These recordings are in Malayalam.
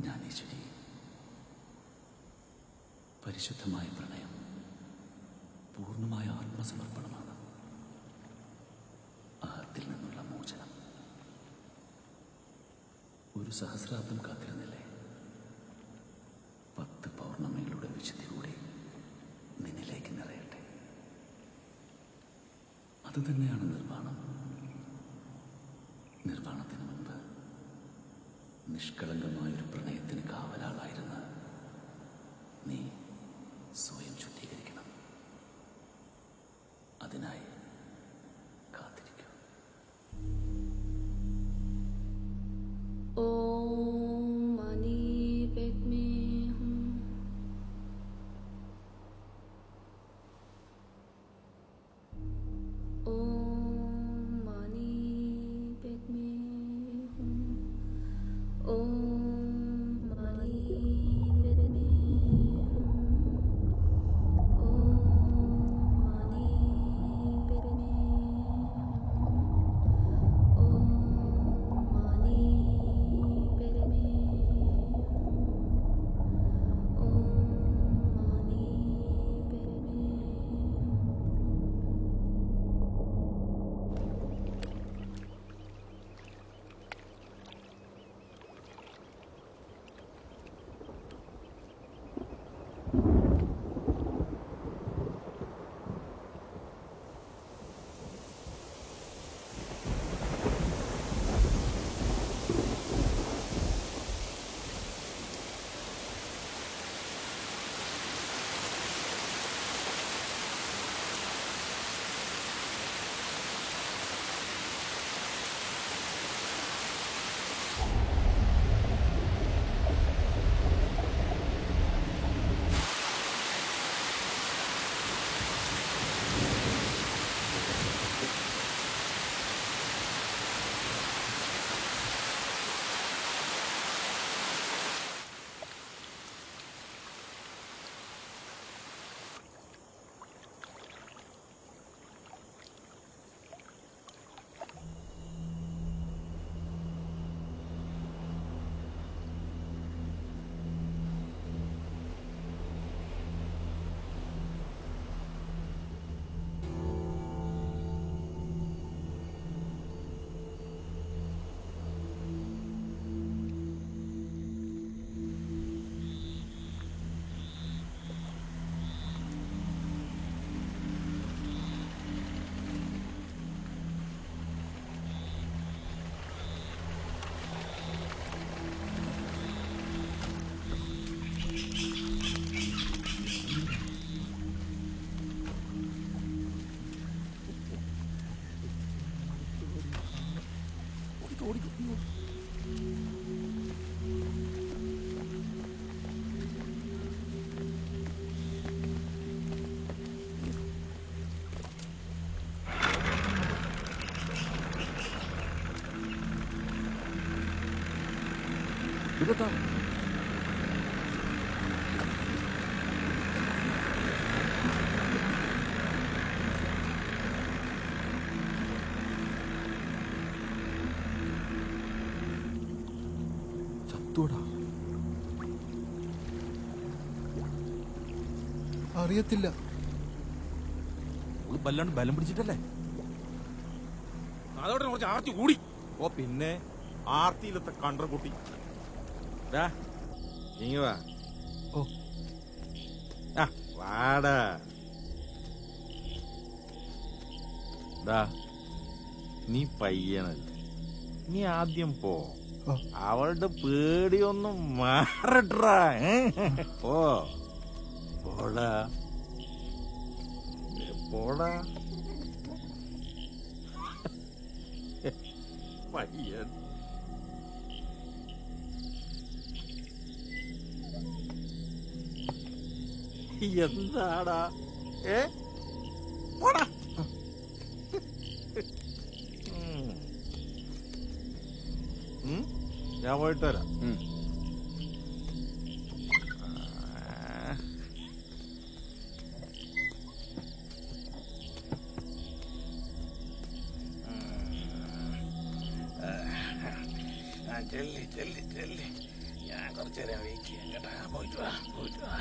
ജ്ഞാനേശ്വരി, പരിശുദ്ധമായ പ്രണയം പൂർണ്ണമായ ആത്മസമർപ്പണമാണ്. അഹത്തിൽ നിന്നുള്ള മോചനം. ഒരു സഹസ്രാബ്ദം കാത്തിരുന്നില്ലേ? 10 പൗർണമികളുടെ വിശുദ്ധി കൂടി നിന്നിലേക്ക് നിറയട്ടെ. അതുതന്നെയാണ് നിർവ്വാണം. നിർവ്വാണത്തിന് മുൻപ് നിഷ്കളങ്കമായൊരു പ്രണയത്തിന് കാവലാളായിരുന്ന നീ സ്വയം ശുദ്ധീകരിക്കണം. അതിനായി കാത്തിരിക്കൂ. ओम मणि पेद्मे हूँ। ओम मणि पेद्मे हूँ। ओम मणि पेद्मे हूँ। ओम मणि पेद्मे हूँ। ओम मणि ഇതെത്താ ചത്തോടാ. അറിയത്തില്ല. വല്ലാണ്ട് ബലം പിടിച്ചിട്ടല്ലേ? അതോടെ കുറച്ച് ആർത്തി കൂടി. ഓ പിന്നെ ആർത്തിയിലത്തെ കണ്ട്രക്കുട്ടി. ഇങ്ങ വാ. ഓ വാടാ. നീ പയ്യനല്ല, നീ ആദ്യം പോ. അവളുടെ പേടിയൊന്നും മാറട്ടാ. പോടാ പോടാ പയ്യൻ. എന്താടാ? പോടാ. ഞാൻ പോയിട്ട് വരാം. ചെല്ലി ചെല്ലി ചെല്ലി. ഞാൻ കുറച്ചേരം വെയിറ്റ് ചെയ്യാം കേട്ടാ. പോയിട്ട് വാ, പോയിട്ട് വാ.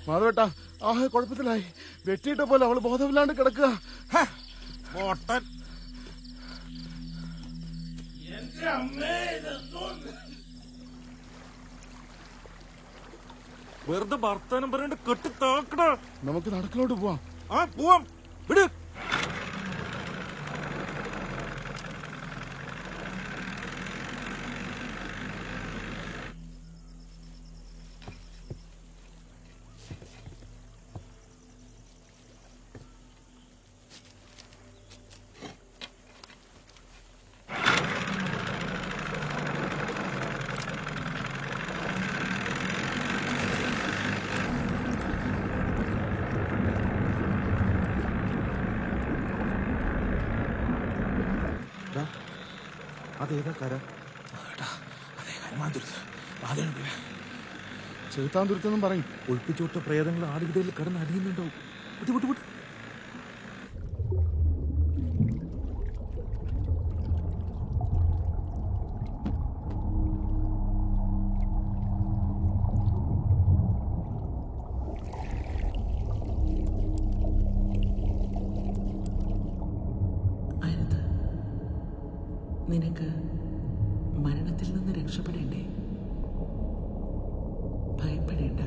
മാധവേട്ടാ, ആ കുഴപ്പത്തിലായി. വെട്ടിയിട്ട പോലെ അവള് ബോധമില്ലാണ്ട് കിടക്കുക. ഓട്ടൻ വെറുതെ വർത്താനം പറഞ്ഞിട്ട് കെട്ടി താക്കട. നമുക്ക് നടക്കിലോട്ട് പോവാം. ആ പോവാം, വിട്. അതേതാ കര? ചെറുത്താന്തുരുത്തെന്നും പറയും. ഒളിപ്പിച്ചോട്ട പ്രേതങ്ങൾ ആടുകിടയിൽ കിടന്ന് അടിയുന്നുണ്ടാവും. വിട്ട് വിട്ട് വിട്ട്. നിനക്ക് മരണത്തിൽ നിന്ന് രക്ഷപ്പെടേണ്ടേ? ഭയപ്പെടേണ്ട,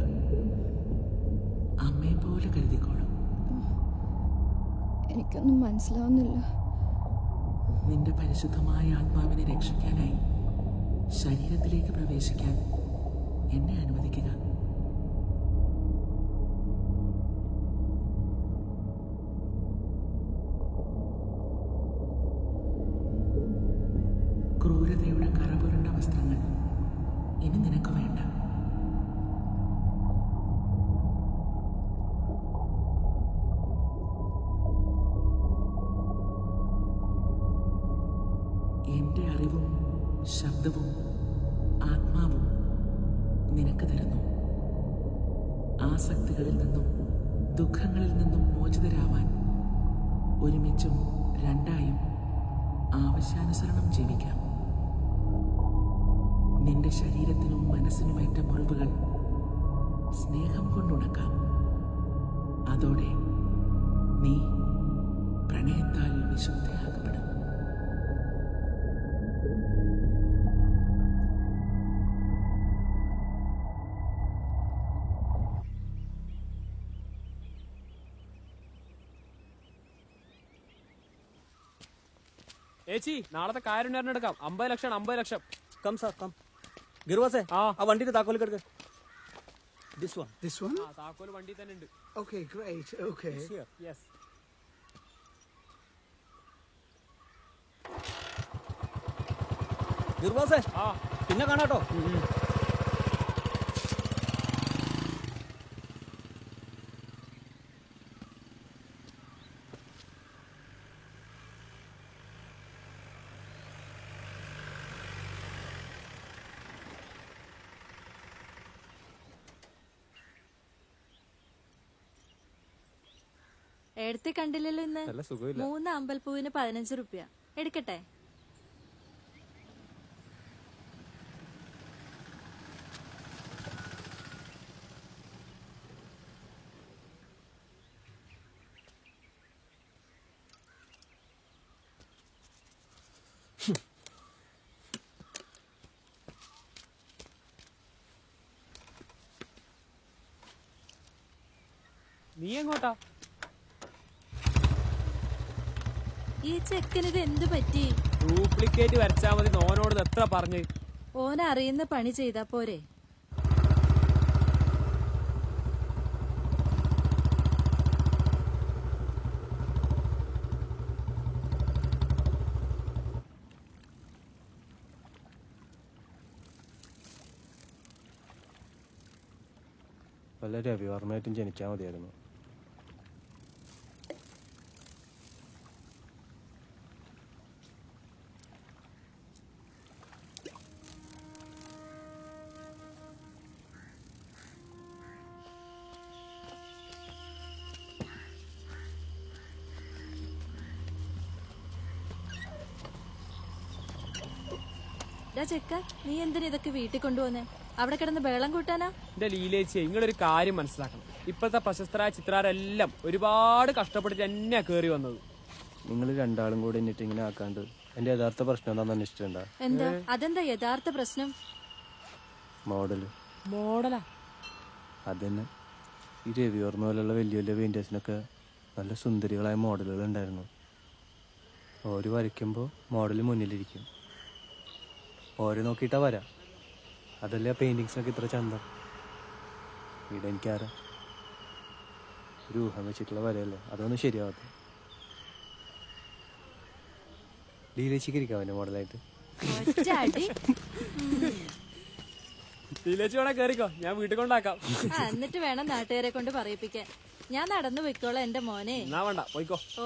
അമ്മയെ പോലെ കരുതിക്കോളും. എനിക്കൊന്നും മനസ്സിലാവുന്നില്ല. നിന്റെ പരിശുദ്ധമായ ആത്മാവിനെ രക്ഷിക്കാനായി ശരീരത്തിലേക്ക് പ്രവേശിക്കാൻ എന്നെ അനുവദിക്കുക. ക്രൂരതയുടെ കറപുരണ്ട വസ്ത്രങ്ങൾ ഇനി നിനക്ക് വേണ്ട. എന്റെ അറിവും ശബ്ദവും ആത്മാവും നിനക്ക് തരുന്നു. ആസക്തികളിൽ നിന്നും ദുഃഖങ്ങളിൽ നിന്നും മോചിതരാവാൻ ഒരുമിച്ചും രണ്ടായും ആവശ്യാനുസരണം ജീവിക്കാം. നിന്റെ ശരീരത്തിനും മനസ്സിനുമേറ്റ മുറിവുകൾ സ്നേഹം കൊണ്ടുണക്കാം. അതോടെ നീ പ്രണയത്താൽ വിശുദ്ധയാകപ്പെടും. ഏച്ചി, നാളത്തെ കാരുണ്യം എടുക്കാം. 50 lakh 50 lakh. Come sir come. ഗിർവാസേ, ആ വണ്ടിയുടെ താക്കോൽ എടുക്ക. This one? താക്കോൽ വണ്ടി തന്നെ ഉണ്ട്. Okay, great. Okay. Yes. ഗിർവാസേ, പിന്നെ കാണാട്ടോ. എടുത്ത് കണ്ടില്ലല്ലോ ഇന്ന്. 3 അമ്പൽപ്പൂവിന് 15 രൂപ. എടുക്കട്ടെ? നീ എങ്ങോട്ടാ? ഈ ചെക്കനിത് എന്ത് പറ്റി? ഡ്യൂപ്ലിക്കേറ്റ് വരച്ചാ മതി. ഓനോട് എത്ര പറഞ്ഞു? ഓൻ അറിയുന്ന പണി ചെയ്താ പോരെ? വല്ല രവിവർമ്മയായിട്ടും ജനിച്ചാൽ മതിയായിരുന്നു. ചെക്ക, നീ എന്തിനാ ഇതൊക്കെ വീട്ടിൽ കൊണ്ടുപോന്നെ? അവിടെ കിടന്ന് ബേളം കൂട്ടാനാ? എന്റെ ലീലേച്ചി, നിങ്ങളൊരു കാര്യം മനസ്സിലാക്കണം. ഇപ്പോഴത്തെ പ്രശസ്തരായ ചിത്രകാരെല്ലാം ഒരുപാട് കഷ്ടപ്പെട്ട് തന്നെയാ കേറി വന്നത്. നിങ്ങൾ രണ്ടാളും കൂടി എന്നിട്ട് ഇങ്ങനെ ആക്കാണ്ട് എന്റെ യഥാർത്ഥ പ്രശ്നം എന്താണെന്ന് അന്വേഷിച്ചിട്ടുണ്ടാ? എന്താ? അതെന്താ യഥാർത്ഥ പ്രശ്നം? മോഡലാ? അതന്നെ. ഈ രവിവർമ്മ പോലുള്ള വലിയ വലിയ പെയിന്റേഴ്സിനൊക്കെ നല്ല സുന്ദരികളായ മോഡലുകൾ ഉണ്ടായിരുന്നു. ഓര് വരയ്ക്കുമ്പോൾ മോഡൽ മുന്നിലിരിക്കും, ഓരെ നോക്കിയിട്ടാ വരാം. അതല്ലേ ആ പെയിന്റിങ്സിനൊക്കെ ഇത്ര ചന്തം. ഇവിടെ എനിക്കാരാ ഒരു ഊഹം വെച്ചിട്ടുള്ള വരയല്ലേ, അതൊന്നും ശരിയാവാത്ത. ലീലേച്ചിക്ക് ഇരിക്കാം എൻ്റെ മോഡലായിട്ട്. ലീലേച്ചി വേണേ കേറിക്കോ, ഞാൻ വീട്ടിൽ കൊണ്ടാക്കാം. എന്നിട്ട് വേണം നാട്ടുകാരെ കൊണ്ട് പറയിപ്പിക്കാൻ. ഞാൻ നടന്നു വെക്കോളാം എന്റെ മോനെ. എന്നാ വേണ്ട, പോയിക്കോ. ഓ,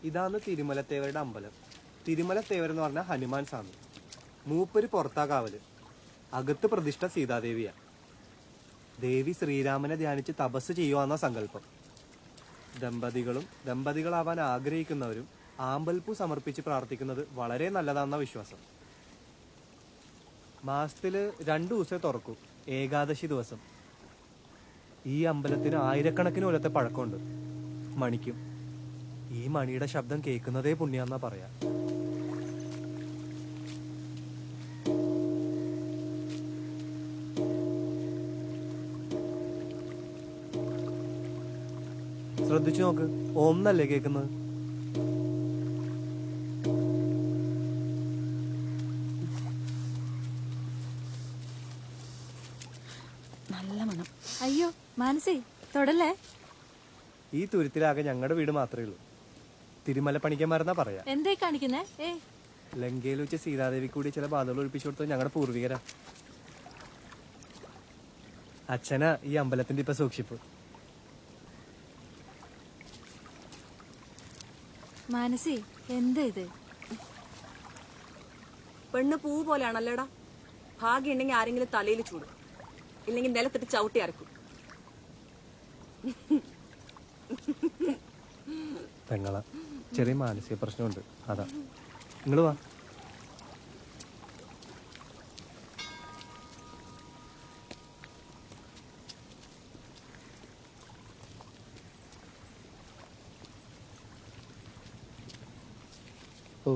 ഇതാണ് തിരുമലത്തേവരുടെ അമ്പലം. തിരുമലത്തേവർ എന്ന് പറഞ്ഞാൽ ഹനുമാൻ സ്വാമി. മൂപ്പര് പുറത്താ കാവല്. അകത്ത് പ്രതിഷ്ഠ സീതാദേവിയാ. ദേവി ശ്രീരാമനെ ധ്യാനിച്ച് തപസ് ചെയ്യുവാന്ന സങ്കല്പം. ദമ്പതികളാവാൻ ആഗ്രഹിക്കുന്നവരും ആമ്പൽപ്പൂ സമർപ്പിച്ച് പ്രാർത്ഥിക്കുന്നത് വളരെ നല്ലതാണെന്ന വിശ്വാസം. മാസത്തില് 2 ദിവസമേ തുറക്കൂ, ഏകാദശി ദിവസം. ഈ അമ്പലത്തിന് ആയിരക്കണക്കിന് കൊല്ലത്തെ പഴക്കമുണ്ട്. മണിക്കും ഈ മണിയുടെ ശബ്ദം കേൾക്കുന്നതേ പുണ്യാന്നാ പറയാ. ശ്രദ്ധിച്ചു നോക്ക്, ഓം എന്നല്ലേ കേൾക്കുന്നത്? നല്ല മണം. അയ്യോ മാനസി, തൊടല്ലേ. ഈ തുരുത്തിലാകെ ഞങ്ങളുടെ വീട് മാത്രമേ ഉള്ളൂ. തിരുമല പണിക്കന്മാരെന്നാ പറയാ. എന്തായി കാണിക്കുന്നേ? ലങ്കയിൽ വെച്ച് സീതാദേവി കൂടി ചില ബാധകൾ ഒഴിപ്പിച്ചു കൊടുത്തത് ഞങ്ങളുടെ പൂർവികരാ. അച്ഛനാ ഈ അമ്പലത്തിന്റെ ഇപ്പൊ സൂക്ഷിപ്പ്. മാനസി, എന്താ ഇത്? പെണ്ണ് പൂ പോലെയാണല്ലേടാ. ഭാഗ്യം ഉണ്ടെങ്കിൽ ആരെങ്കിലും തലയിൽ ചൂടും, ഇല്ലെങ്കിൽ നിലത്തിട്ട് ചവിട്ടി അരക്കും. പെങ്ങള ചെറിയ മാനസിക പ്രശ്നമുണ്ട്, അതാ. നിങ്ങള് വാ. ഓ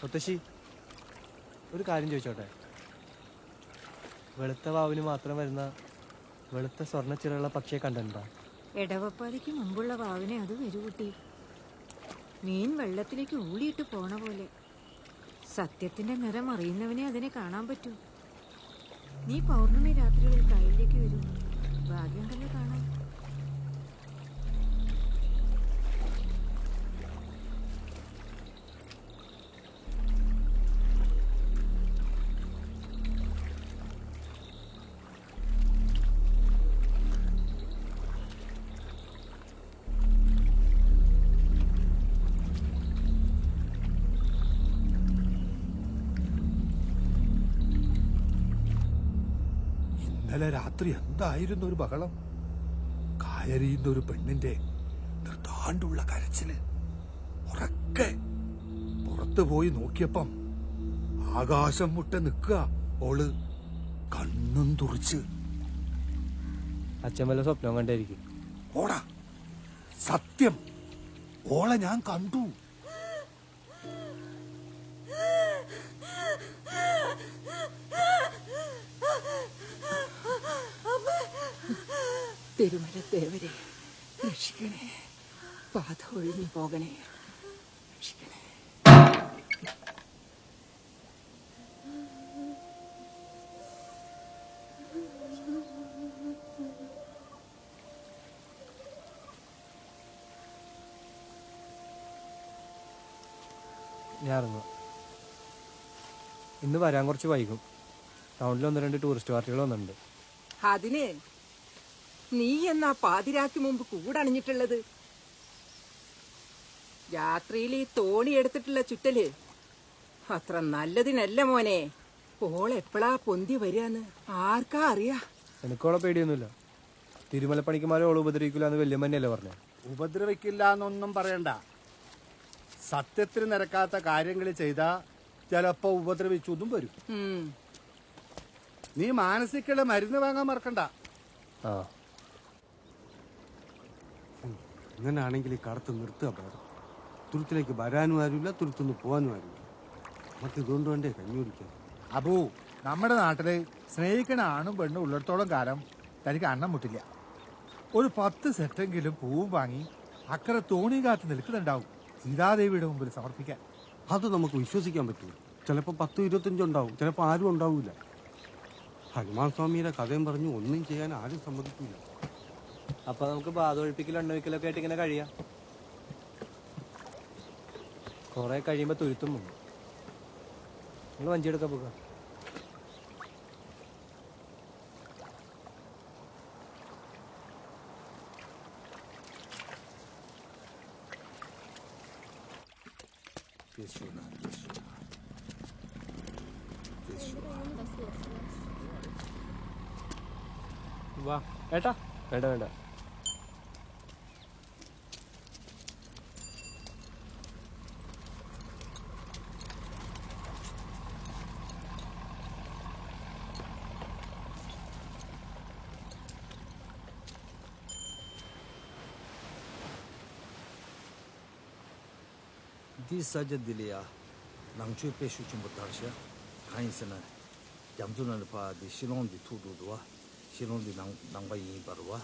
മുത്തശ്ശി, ഒരു കാര്യം ചോദിച്ചോട്ടെ? വെളുത്ത വാവിന് മാത്രം വരുന്ന വെളുത്ത സ്വർണ്ണച്ചിറയുള്ള പക്ഷിയെ കണ്ടിട്ടുണ്ടോ? എടവപ്പാതിക്ക് മുമ്പുള്ള വാവിനെ അത് വരൂ കുട്ടി. മീൻ വെള്ളത്തിലേക്ക് ഊളിയിട്ട് പോണ പോലെ. സത്യത്തിന്റെ നിറം അറിയുന്നവനെ അതിനെ കാണാൻ പറ്റൂ. നീ പൗർണമി രാത്രികളിൽ കായലിലേക്ക് വരൂ. ഭാഗ്യമുണ്ടല്ലോ കാണാൻ. ഇന്നലെ രാത്രി എന്തായിരുന്നു ഒരു ബഹളം. കായലിയുന്ന ഒരു പെണ്ണിന്റെ നിർത്താണ്ടുള്ള കരച്ചില്. ഉറക്കെ പുറത്തു പോയി നോക്കിയപ്പം ആകാശം മുട്ടെ നിൽക്കുക ഓള്, കണ്ണും തുറിച്ച്. അച്ഛൻ വല്ല സ്വപ്നം കണ്ടായിരിക്കും. ഓടാ, സത്യം, ഓളെ ഞാൻ കണ്ടു. തിരുമലദേവരെ രക്ഷിക്കണേ, പാത ഒഴിഞ്ഞു പോകണേ, രക്ഷിക്കണേ. ഞാൻ ഇറങ്ങുക. ഇന്ന് വരാൻ കുറച്ച് വൈകും. ടൗണിൽ 1-2 ടൂറിസ്റ്റ് പാർട്ടികൾ വന്നിട്ടുണ്ട്. അതിന് നീ എന്നാ പാതിരാക്ക് മുമ്പ് കൂടണിഞ്ഞിട്ടുള്ളത്? രാത്രിയിൽ ഈ തോണി എടുത്തിട്ടുള്ള ചുറ്റല് അത്ര നല്ലതിനല്ല മോനെ. ഓളെപ്പോഴാ പൊന്തി വരികന്ന് ആർക്കാ അറിയാ? എനിക്കോളെ പേടിയൊന്നുമില്ല. തിരുമലപ്പണിക്കുമാരെ ഓളെ ഉപദ്രവിക്കില്ല എന്ന് വല്യമ്മ തന്നെയല്ലേ പറഞ്ഞേ. ഉപദ്രവിക്കില്ല എന്നൊന്നും പറയണ്ട. സത്യത്തിന് നിരക്കാത്ത കാര്യങ്ങൾ ചെയ്താ ചിലപ്പോ ഉപദ്രവിച്ചൊന്നും വരും. നീ മാനസിക്കുള്ള മരുന്ന് വാങ്ങാൻ മറക്കണ്ട. ഇങ്ങനാണെങ്കിൽ ഈ കടത്ത് നിർത്തുക പേടം. തുരുത്തിലേക്ക് വരാനും ആരുമില്ല, തുരുത്തുനിന്ന് പോകാനും ആരുമില്ല. നമുക്ക് ഇതുകൊണ്ട് വേണ്ടേ കഞ്ഞി കുടിക്കാൻ. അബു, നമ്മുടെ നാട്ടില് സ്നേഹിക്കണ ആണും പെണ്ണും ഉള്ളിടത്തോളം കാലം തനിക്ക് അന്നം മുട്ടില്ല. ഒരു 10 സെറ്റെങ്കിലും പൂവും വാങ്ങി അക്കരെ തോണി കാത്ത് നിൽക്കുന്നുണ്ടാവും സീതാദേവിയുടെ മുമ്പിൽ സമർപ്പിക്കാൻ. അത് നമുക്ക് വിശ്വസിക്കാൻ പറ്റുമോ? ചിലപ്പോൾ 10-25 ഉണ്ടാവും, ചിലപ്പോൾ ആരും ഉണ്ടാവില്ല. ഹനുമാൻ സ്വാമിയുടെ കഥയും പറഞ്ഞു ഒന്നും ചെയ്യാൻ ആരും സമ്മതിക്കില്ല. അപ്പൊ നമുക്ക് ബാധൊഴിപ്പിക്കലും എണ്ണൊഴിക്കലൊക്കെ ആയിട്ട് ഇങ്ങനെ കഴിയാം. കുറെ കഴിയുമ്പോ തുരുത്തും പോകും. നിങ്ങൾ വഞ്ചിയെടുക്കാൻ പോകാം. വാ ഏട്ടാ. വേണ്ട വേണ്ട. 디 사제들이야 낭추 빼슈 좀 못하셔. 가인스는 양준을 봐. 디 실론디 투두도와 실론디 낭바이 바로와.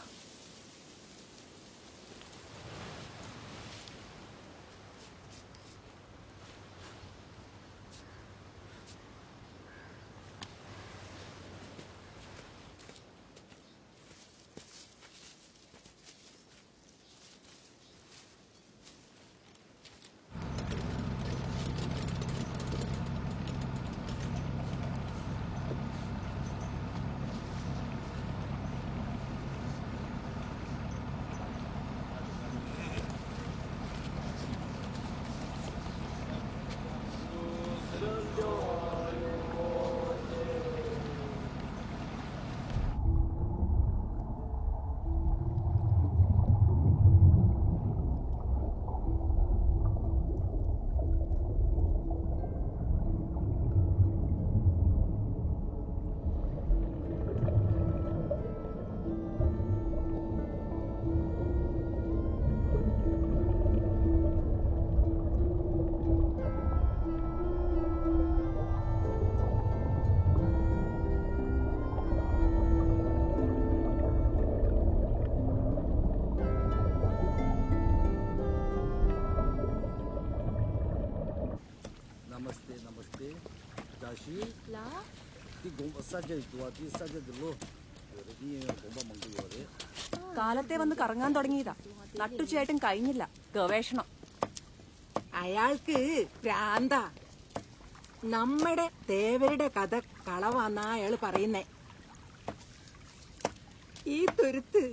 नमस्ते नमस्ते दाशी ला കാലത്തെ വന്ന് കറങ്ങാൻ തുടങ്ങിയതാ. നട്ടുച്ചയായിട്ടും കഴിഞ്ഞില്ല ഗവേഷണം. അയാൾക്ക് ഭ്രാന്ത. നമ്മുടെ തേവരുടെ കഥ കളവാന്നാ അയാള് പറയുന്നേ. ഈ തുരുത്ത്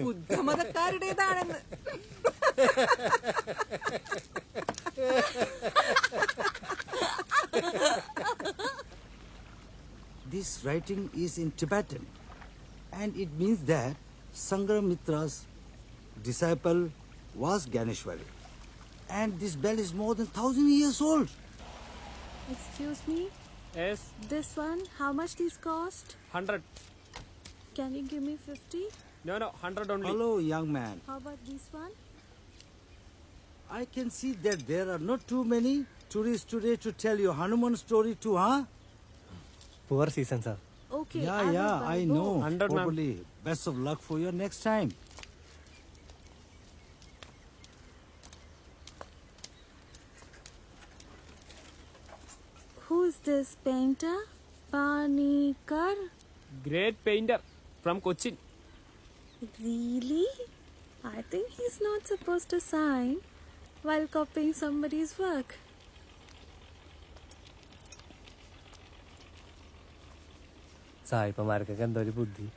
ബുദ്ധമതക്കാരുടേതാണെന്ന്. This writing is in Tibetan, and it means that Sangramitra's disciple was Ganeshwari, and this bell is more than 1,000 years old. Excuse me? Yes. This one, how much these cost? 100. Can you give me 50? No, 100 only. Hello, young man. How about this one? I can see that there are not too many tourists today to tell you Hanuman story too, huh? Poor season, sir. Okay, Yeah, I know. 100, ma'am. Hopefully, best of luck for your next time. Who's this painter? Panikar? Great painter from Cochin. Really? I think he's not supposed to sign while copying somebody's work. സായിപ്പന്മാർക്കൊക്കെ എന്തോ ഒരു ബുദ്ധി.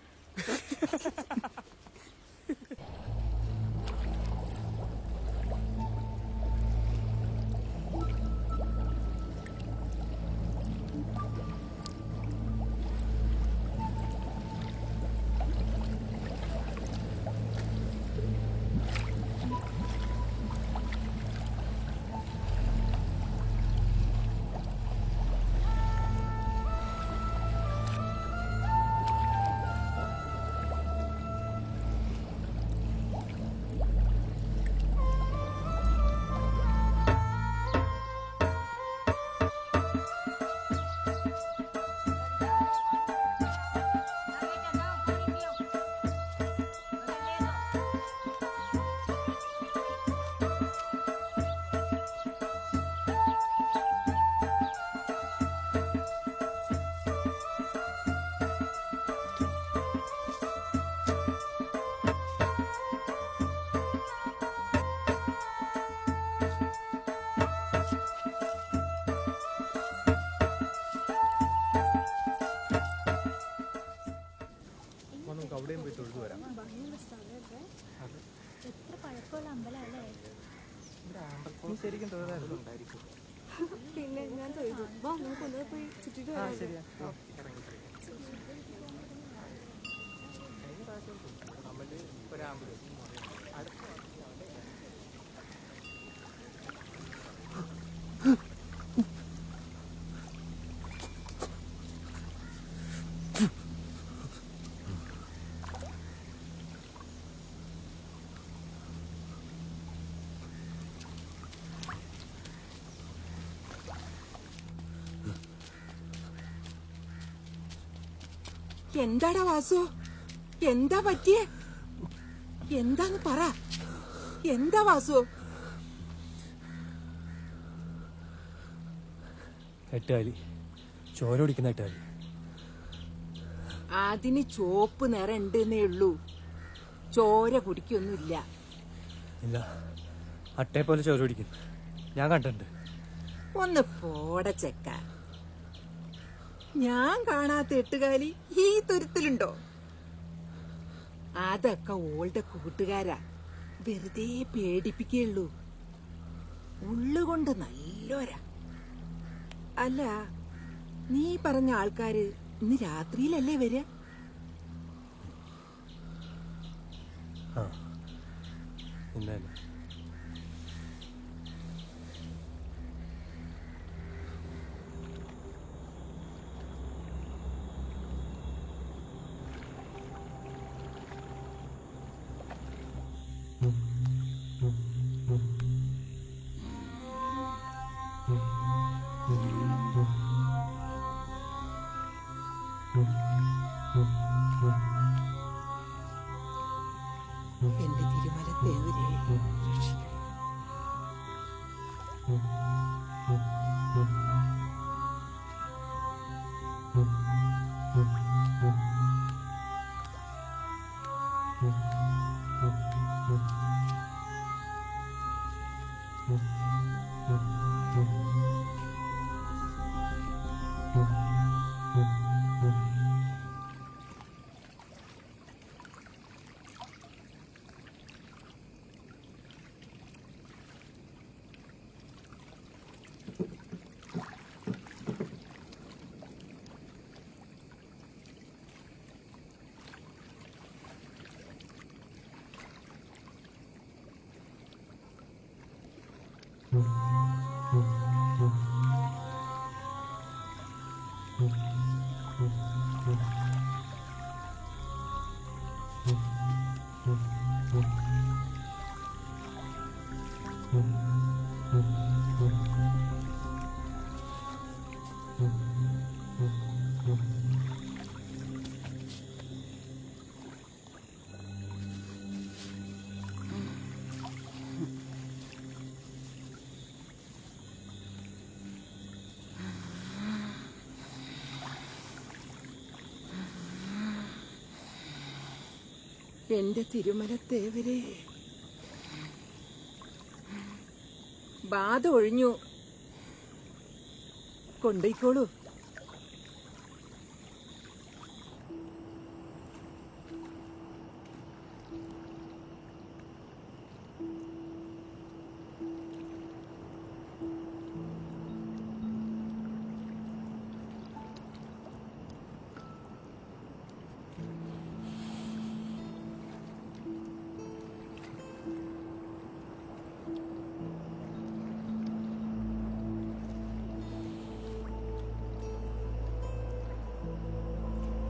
അവിടെയും പോയി തൊഴുതു വരാം. എത്ര പഴക്കമുള്ള അമ്പലമല്ലേ? ശരിക്കും തൊഴുതായിരുന്നു. പിന്നെ ഞാൻ തൊഴുതു. വാ നമുക്ക് ഒന്നുകൂടെ പോയി ചുറ്റിട്ട് വരാം. ശരിയാ. എന്താടാ വാസു? എന്താ പറ്റിയേ? എന്താന്ന് പറ. എന്താ വാസു? എട്ടുകാലി, ചോര കുടിക്കുന്ന എട്ടുകാലി. അതിന് ചോപ്പ് നിറം ഉണ്ടെന്നേ ഉള്ളൂ, ചോര കുടിക്കൊന്നുമില്ല. ഇല്ല, അട്ടയെ പോലെ ചോര കുടിക്കും, ഞാൻ കണ്ടിട്ടുണ്ട്. ഒന്ന് പോട ചെക്ക. ഞാൻ കാണാത്ത എട്ടുകാലി ഈ തുരുത്തിലുണ്ടോ? അതൊക്കെ ഓളുടെ കൂട്ടുകാരാ, വെറുതെ പേടിപ്പിക്കുള്ളൂ. ഉള്ളുകൊണ്ട് നല്ലോരാ. അല്ല, നീ പറഞ്ഞ ആൾക്കാര് ഇന്ന് രാത്രിയിലല്ലേ വരിക? ഇന്നലെ എന്റെ തിരുമല തേവരെ എന്റെ തിരുമലത്തേവരെ, ബാധ ഒഴിഞ്ഞു. കൊണ്ടേക്കോളൂ.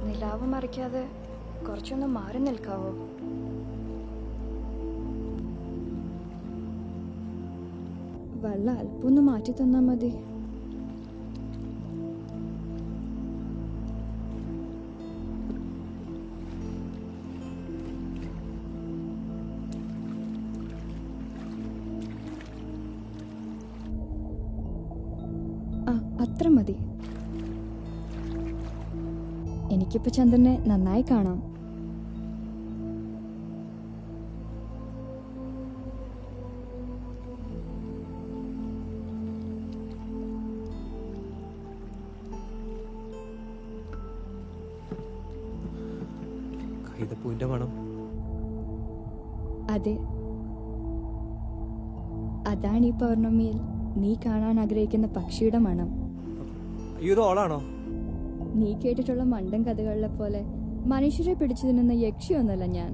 നിലാവ് മറിക്കാതെ കുറച്ചൊന്ന് മാറി നിൽക്കാവോ? വെള്ളം അല്പൊന്ന് മാറ്റി തന്നാ മതി. അത്ര മതി. എനിക്കിപ്പോ ചന്ദ്രനെ നന്നായി കാണാം. കൈതപ്പൂവിന്റെ മണം. അതെ, അതാണ് ഈ പൗർണമിയിൽ നീ കാണാൻ ആഗ്രഹിക്കുന്ന പക്ഷിയുടെ മണം. ഇത് ഓളാണോ? നീ കേട്ടിട്ടുള്ള മണ്ടൻ കഥകളിലെ പോലെ മനുഷ്യരെ പിടിച്ചു തിന്നുന്ന യക്ഷിയൊന്നുമല്ല ഞാൻ.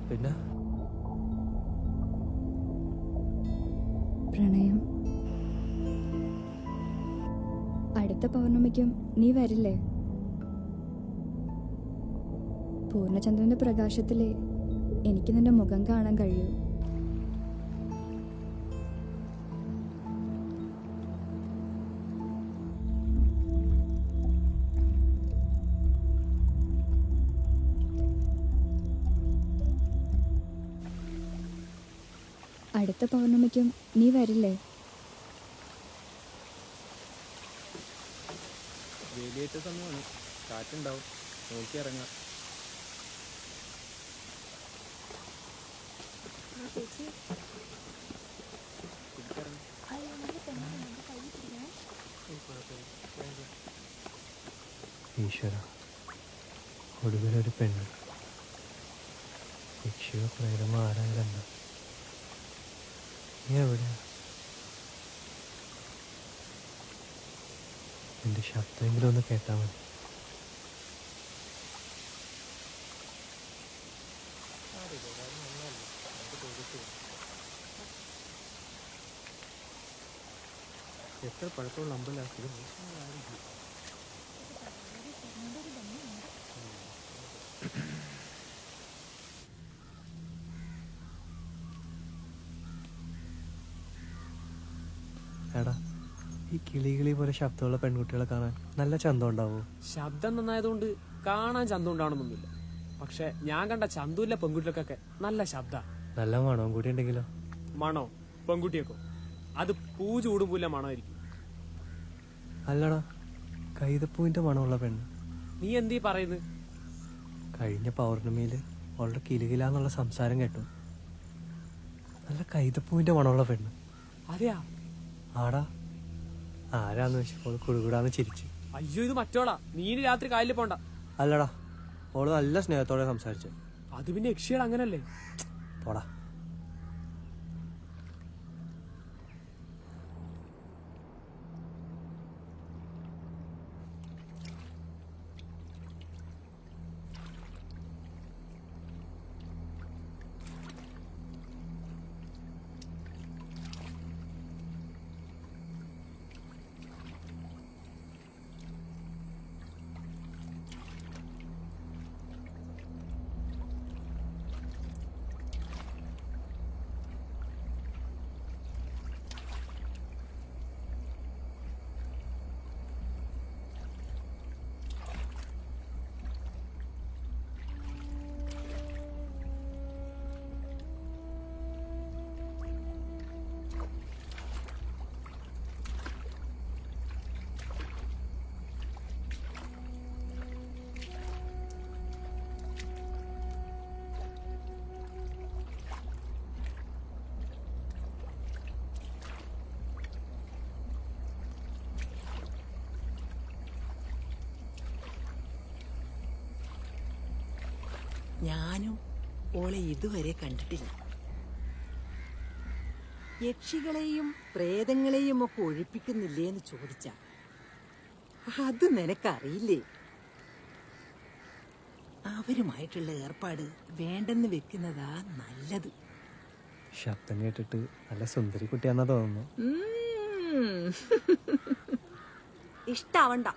പിന്നെ പ്രണയം. അടുത്ത പൗർണമിക്കും നീ വരില്ലേ? പൂർണ്ണചന്ദ്രന്റെ പ്രകാശത്തിലെ എനിക്ക് നിന്റെ മുഖം കാണാൻ കഴിയൂ. അടുത്ത പൗർണമിക്കും നീ വരില്ലേ? വേലിയേറ്റ സമയമാണ്, കാറ്റുണ്ടാവും, നോക്കി ഇറങ്ങാം. ഈശ്വര, ഒടുവിലൊരു പെണ്ണ്. യക്ഷിയോ പ്രേതമോ ആരായാലെന്താ? നീ എവിടെയാ? എൻ്റെ ശബ്ദമെങ്കിലും ഒന്ന് കേട്ടാൽ മതി. എത്ര പഴക്കമുള്ള അമ്പലാക്കിലും എടാ, ഈ കിളി പോലെ ശബ്ദമുള്ള പെൺകുട്ടികളെ കാണാൻ നല്ല ചന്തം ഉണ്ടാവോ? ശബ്ദം നന്നായതുകൊണ്ട് കാണാൻ ചന്തം ഉണ്ടാവണമെന്നൊന്നുമില്ല. പക്ഷെ ഞാൻ കണ്ട ചന്തമില്ല പെൺകുട്ടികൾക്കൊക്കെ നല്ല ശബ്ദ. നല്ല മണവും കൂടി ഉണ്ടെങ്കിലോ? മണോ? പെൺകുട്ടിയൊക്കെ അത് പൂ ചൂടുമ്പോലെ മണമായിരിക്കും. അല്ലടാ, കൈതപ്പൂവിന്റെ മണമുള്ള പെണ്ണ്. നീ എന്തീ പറയുന്നത്? കഴിഞ്ഞ പൗർണമിയിൽ അവളുടെ കിലുകിലാന്നുള്ള സംസാരം കേട്ടു. നല്ല കൈതപ്പൂവിന്റെ മണമുള്ള പെണ്ണ്. അതെയാ? ആടാ. ആരാന്ന് വെച്ചപ്പോൾ കുടുകൂടാന്ന് ചിരിച്ചു. അയ്യോ, ഇത് മറ്റോടാ. നീ ഇനി രാത്രി കായലിൽ പോണ്ട. അല്ലടാ, ഓള് നല്ല സ്നേഹത്തോടെ സംസാരിച്ചു. അത് പിന്നെ യക്ഷികൾ അങ്ങനല്ലേ? പോടാ. ഞാനും ഓളെ ഇതുവരെ കണ്ടിട്ടില്ല. യക്ഷികളെയും പ്രേതങ്ങളെയും ഒക്കെ ഒഴിപ്പിക്കുന്നില്ലേ എന്ന് ചോദിച്ച അത് നിനക്കറിയില്ലേ? അവരുമായിട്ടുള്ള ഏർപ്പാട് വേണ്ടെന്ന് വെക്കുന്നതാ നല്ലത്. ശബ്ദം കേട്ടിട്ട് നല്ല സുന്ദരി കുട്ടിയാന്നാ തോന്നുന്നു. ഇഷ്ടാവണ്ട.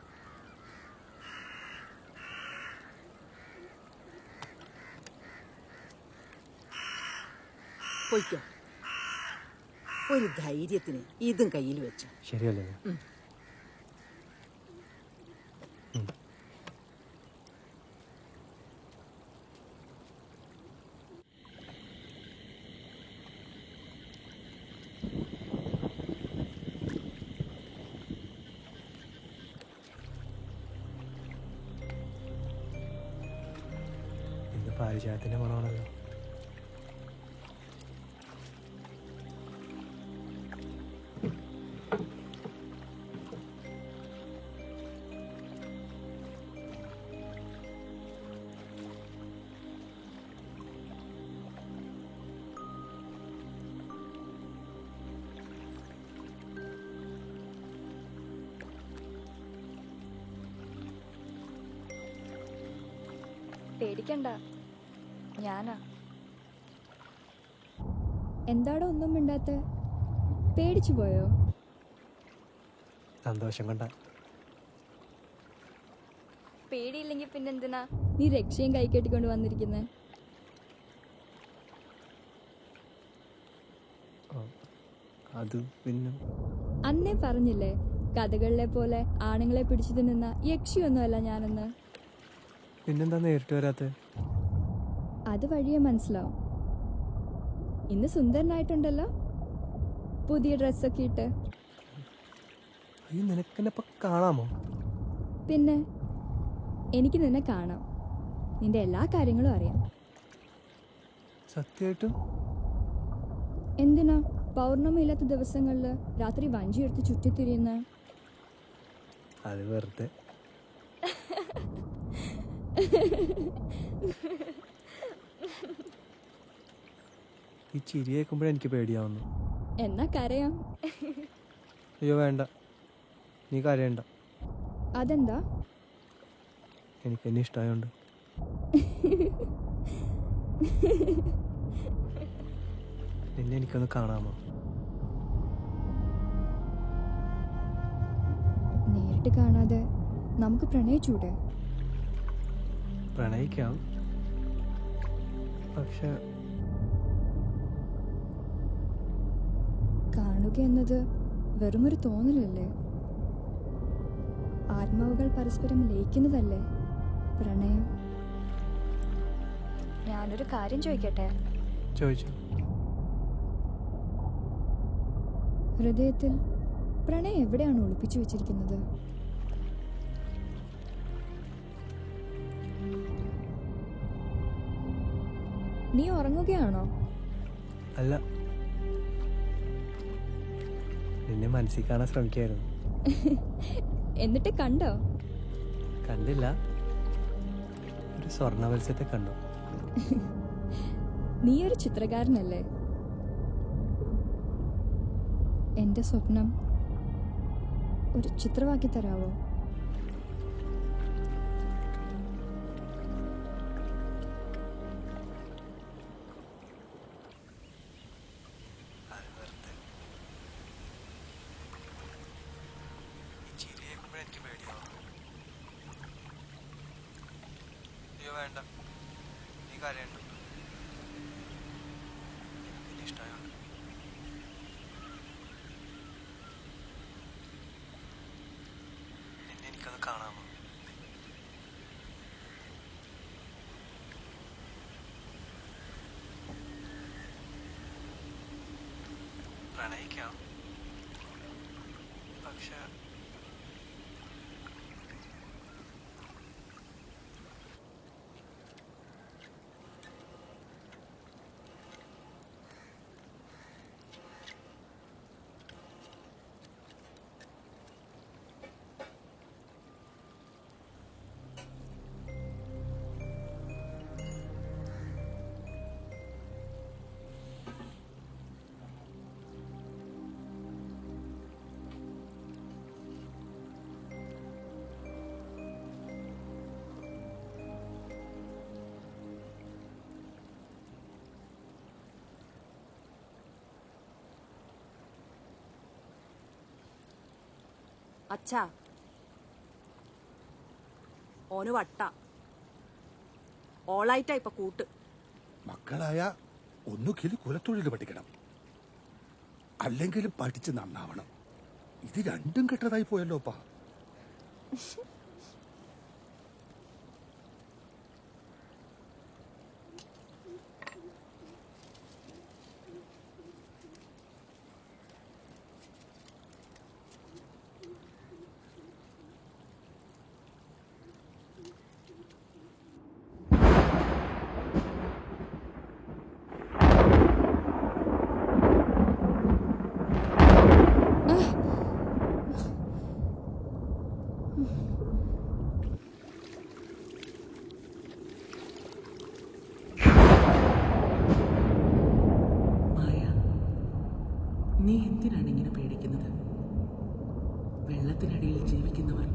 പൊയ്ക്കോ. ഒരു ധൈര്യത്തിന് ഇതും കയ്യിൽ വെച്ചു. ശരിയല്ലേ? ഇന്ന് പാരിജാതത്തിന്റെ മണമാണല്ലോ. പേടിക്കണ്ട, ഞാനാ. എന്താടോ ഒന്നും മിണ്ടാത്ത? പേടിച്ചു പോയോ? സന്തോഷം കൊണ്ട. പേടിയില്ലെങ്കിൽ പിന്നെന്തിനാ നീ രക്ഷയും കൈകെട്ടിക്കൊണ്ട് വന്നിരിക്കുന്നേ? അത് പിന്നെ അന്നേ പറഞ്ഞില്ലേ, കഥകളിലെ പോലെ ആണുങ്ങളെ പിടിച്ചു തിന്നുന്ന യക്ഷിയൊന്നുമല്ല ഞാനെന്ന്. പിന്നെന്താ നേരിട്ട് വരാത്ത? അത് വഴിയെ മനസ്സിലാവും. ഇന്ന് സുന്ദരനായിട്ടുണ്ടല്ലോ, പുതിയ ഡ്രസ്സൊക്കെ ഇട്ട്. അയ്യോ, നിനക്കെന്നെപ്പോ കാണാമോ? പിന്നെ എനിക്ക് നിന്നെ കാണാം. നിന്റെ എല്ലാ കാര്യങ്ങളും അറിയാം. സത്യമായിട്ടും? എന്തിനാ പൗർണമി ഇല്ലാത്ത ദിവസങ്ങളിൽ രാത്രി വഞ്ചി എടുത്ത് ചുറ്റിത്തിരിയുന്ന? അത് വെറുതെ. ഈ ചിരി കേൾക്കുമ്പോഴെനിക്ക് പേടിയാവുന്നു. എന്നാ കരയാം. അയ്യോ വേണ്ട, നീ കരയണ്ട. അതെന്താ? എനിക്ക് എന്നെ ഇഷ്ടമായോണ്ട്. നിന്നെ എനിക്കൊന്ന് കാണാമോ? നേരിട്ട് കാണാതെ നമുക്ക് പ്രണയിച്ചൂടെ? പ്രണയിക്കാം, പക്ഷെ കാണുക എന്നത് വെറുമൊരു തോന്നലല്ലേ? ആത്മാവുകൾ പരസ്പരം ലയിക്കുന്നതല്ലേ പ്രണയം? ഞാനൊരു കാര്യം ചോദിക്കട്ടെ? ചോദിച്ചു. ഹൃദയത്തിൽ പ്രണയം എവിടെയാണ് ഒളിപ്പിച്ചു വെച്ചിരിക്കുന്നത്? നീ ഉറങ്ങുകയാണോ? അല്ല, നിന്നെ മനസ്സിൽ കാണാൻ ശ്രമിക്കായിരുന്നു. എന്നിട്ട് കണ്ടോ? കണ്ടില്ല, ഒരു സ്വർണ്ണ മത്സ്യത്തെ കണ്ടു. നീ ഒരു ചിത്രകാരനല്ലേ? എന്റെ സ്വപ്നം ഒരു ചിത്രമാക്കി തരാവോ? എനിക്ക് പേടിയാവും. അയ്യോ വേണ്ട, നീ കരയണ്ട. എനിക്ക് നിന്നെ ഇഷ്ടമായോണ്ട്. നിന്നെ എനിക്കത് കാണാമോ? പ്രണയിക്കാം, പക്ഷെ അച്ഛാ, ഓന് വട്ട ഓളായിട്ടാ ഇപ്പൊ കൂട്ട്. മക്കളായ ഒന്നുകിൽ കുലത്തൊഴിൽ പഠിക്കണം, അല്ലെങ്കിൽ പഠിച്ച് നന്നാവണം. ഇത് രണ്ടും കെട്ടതായി പോയല്ലോപ്പാ. നീ എന്തിനാണ് ഇങ്ങനെ പേടിക്കുന്നത്? വെള്ളത്തിനടിയിൽ ജീവിക്കുന്നവർ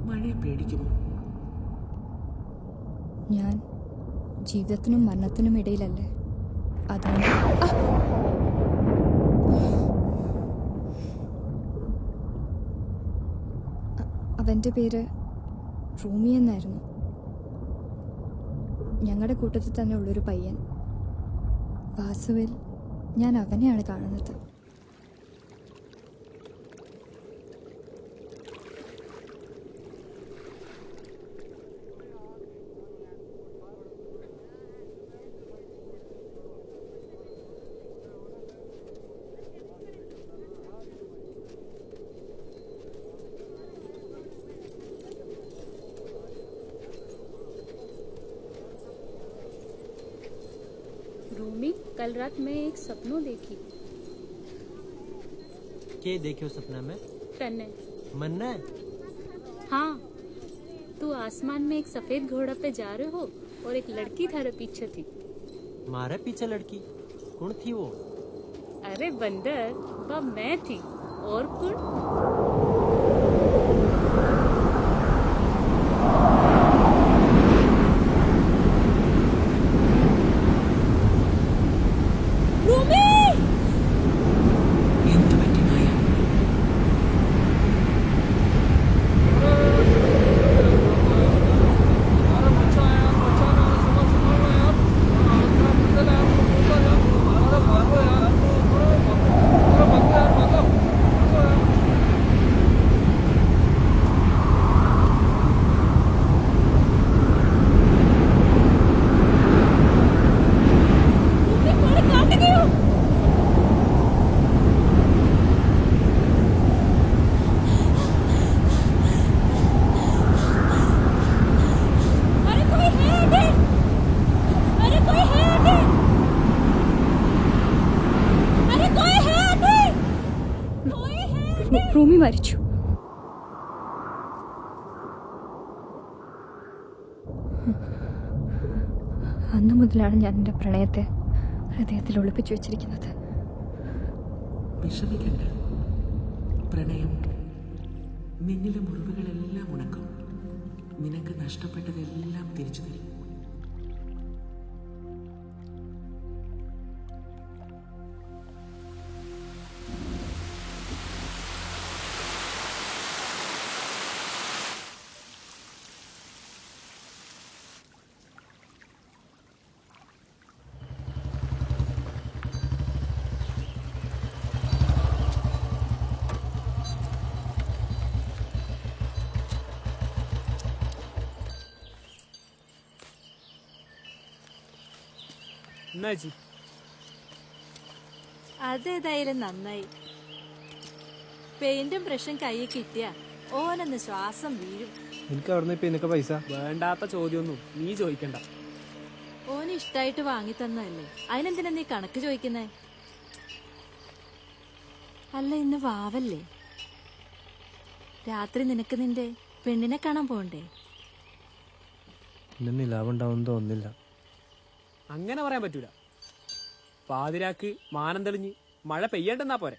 മഴയെ പേടിക്കുമോ? ഞാൻ ജീവിതത്തിനും മരണത്തിനും ഇടയിലല്ലേ, അതുകൊണ്ട് അവൻ്റെ പേര് റൂമി എന്നായിരുന്നു. ഞങ്ങളുടെ കൂട്ടത്തിൽ തന്നെ ഉള്ളൊരു പയ്യൻ. വാസുവിൽ ഞാൻ അവനെയാണ് കാണുന്നത്. रूमी, कल रात मैं एक सपनों देखी। क्या देखियो सपना में? तन्ने मन्ना? हाँ, तू आसमान में एक सफेद घोड़ा पे जा रहे हो और एक लड़की थारे पीछे थी। मारे पीछे लड़की? कौन थी वो? अरे बंदर, वह मैं थी। और कौन? काट गए हो। റൂമി മരിച്ചു. അന്നു മുതലാണ് ഞാൻ എൻ്റെ പ്രണയത്തെ ഹൃദയത്തിൽ ഒളിപ്പിച്ചു വെച്ചിരിക്കുന്നത്. വിഷമിക്കണ്ട. പ്രണയം നിന്നിലെ മുറിവുകളെല്ലാം ഉണക്കും. നിനക്ക് നഷ്ടപ്പെട്ടതെല്ലാം തിരിച്ചു തരും. അതേതായാലും നന്നായി. പെയിന്റും ബ്രഷും കയ്യിൽ കിട്ടിയ ഓനൊന്ന് ശ്വാസം വീഴും. എനിക്ക് അവിടുന്ന് ഇപ്പൊ എന്നൊക്കെ പൈസ വേണ്ടാത്ത ചോദ്യമൊന്നും നീ ചോദിക്കണ്ട. ഓന് ഇഷ്ടായിട്ട് വാങ്ങി തന്നല്ലേ, അതിനെന്തിനാ നീ കണക്ക് ചോദിക്കുന്നേ? അല്ല, ഇന്ന് വാവല്ലേ? രാത്രി നിനക്ക് നിന്റെ പെണ്ണിനെ കാണാൻ പോണ്ടേ? ഇന്ന് നിലാവുണ്ടാവും തോന്നുന്നില്ല. അങ്ങനെ പറയാൻ പറ്റൂല. പാതിരാക്ക് മാനം തെളിഞ്ഞ് മഴ പെയ്യണ്ടെന്നാ പോരെ.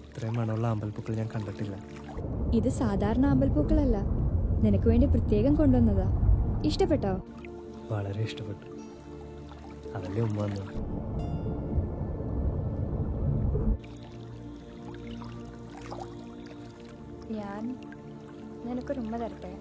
ഇത്രയും മണമുള്ള അമ്പൽപ്പൂക്കൾ ഞാൻ കണ്ടിട്ടില്ല. ഇത് സാധാരണ അമ്പൽപ്പൂക്കളല്ല, നിനക്ക് വേണ്ടി പ്രത്യേകം കൊണ്ടുവന്നതാ. ഇഷ്ടപ്പെട്ടോ? വളരെ ഇഷ്ടപ്പെട്ടു. അതല്ലേ ഉമ്മ വന്നു. ഞാൻ നിനക്കൊരു ഉമ്മ തരട്ടെ?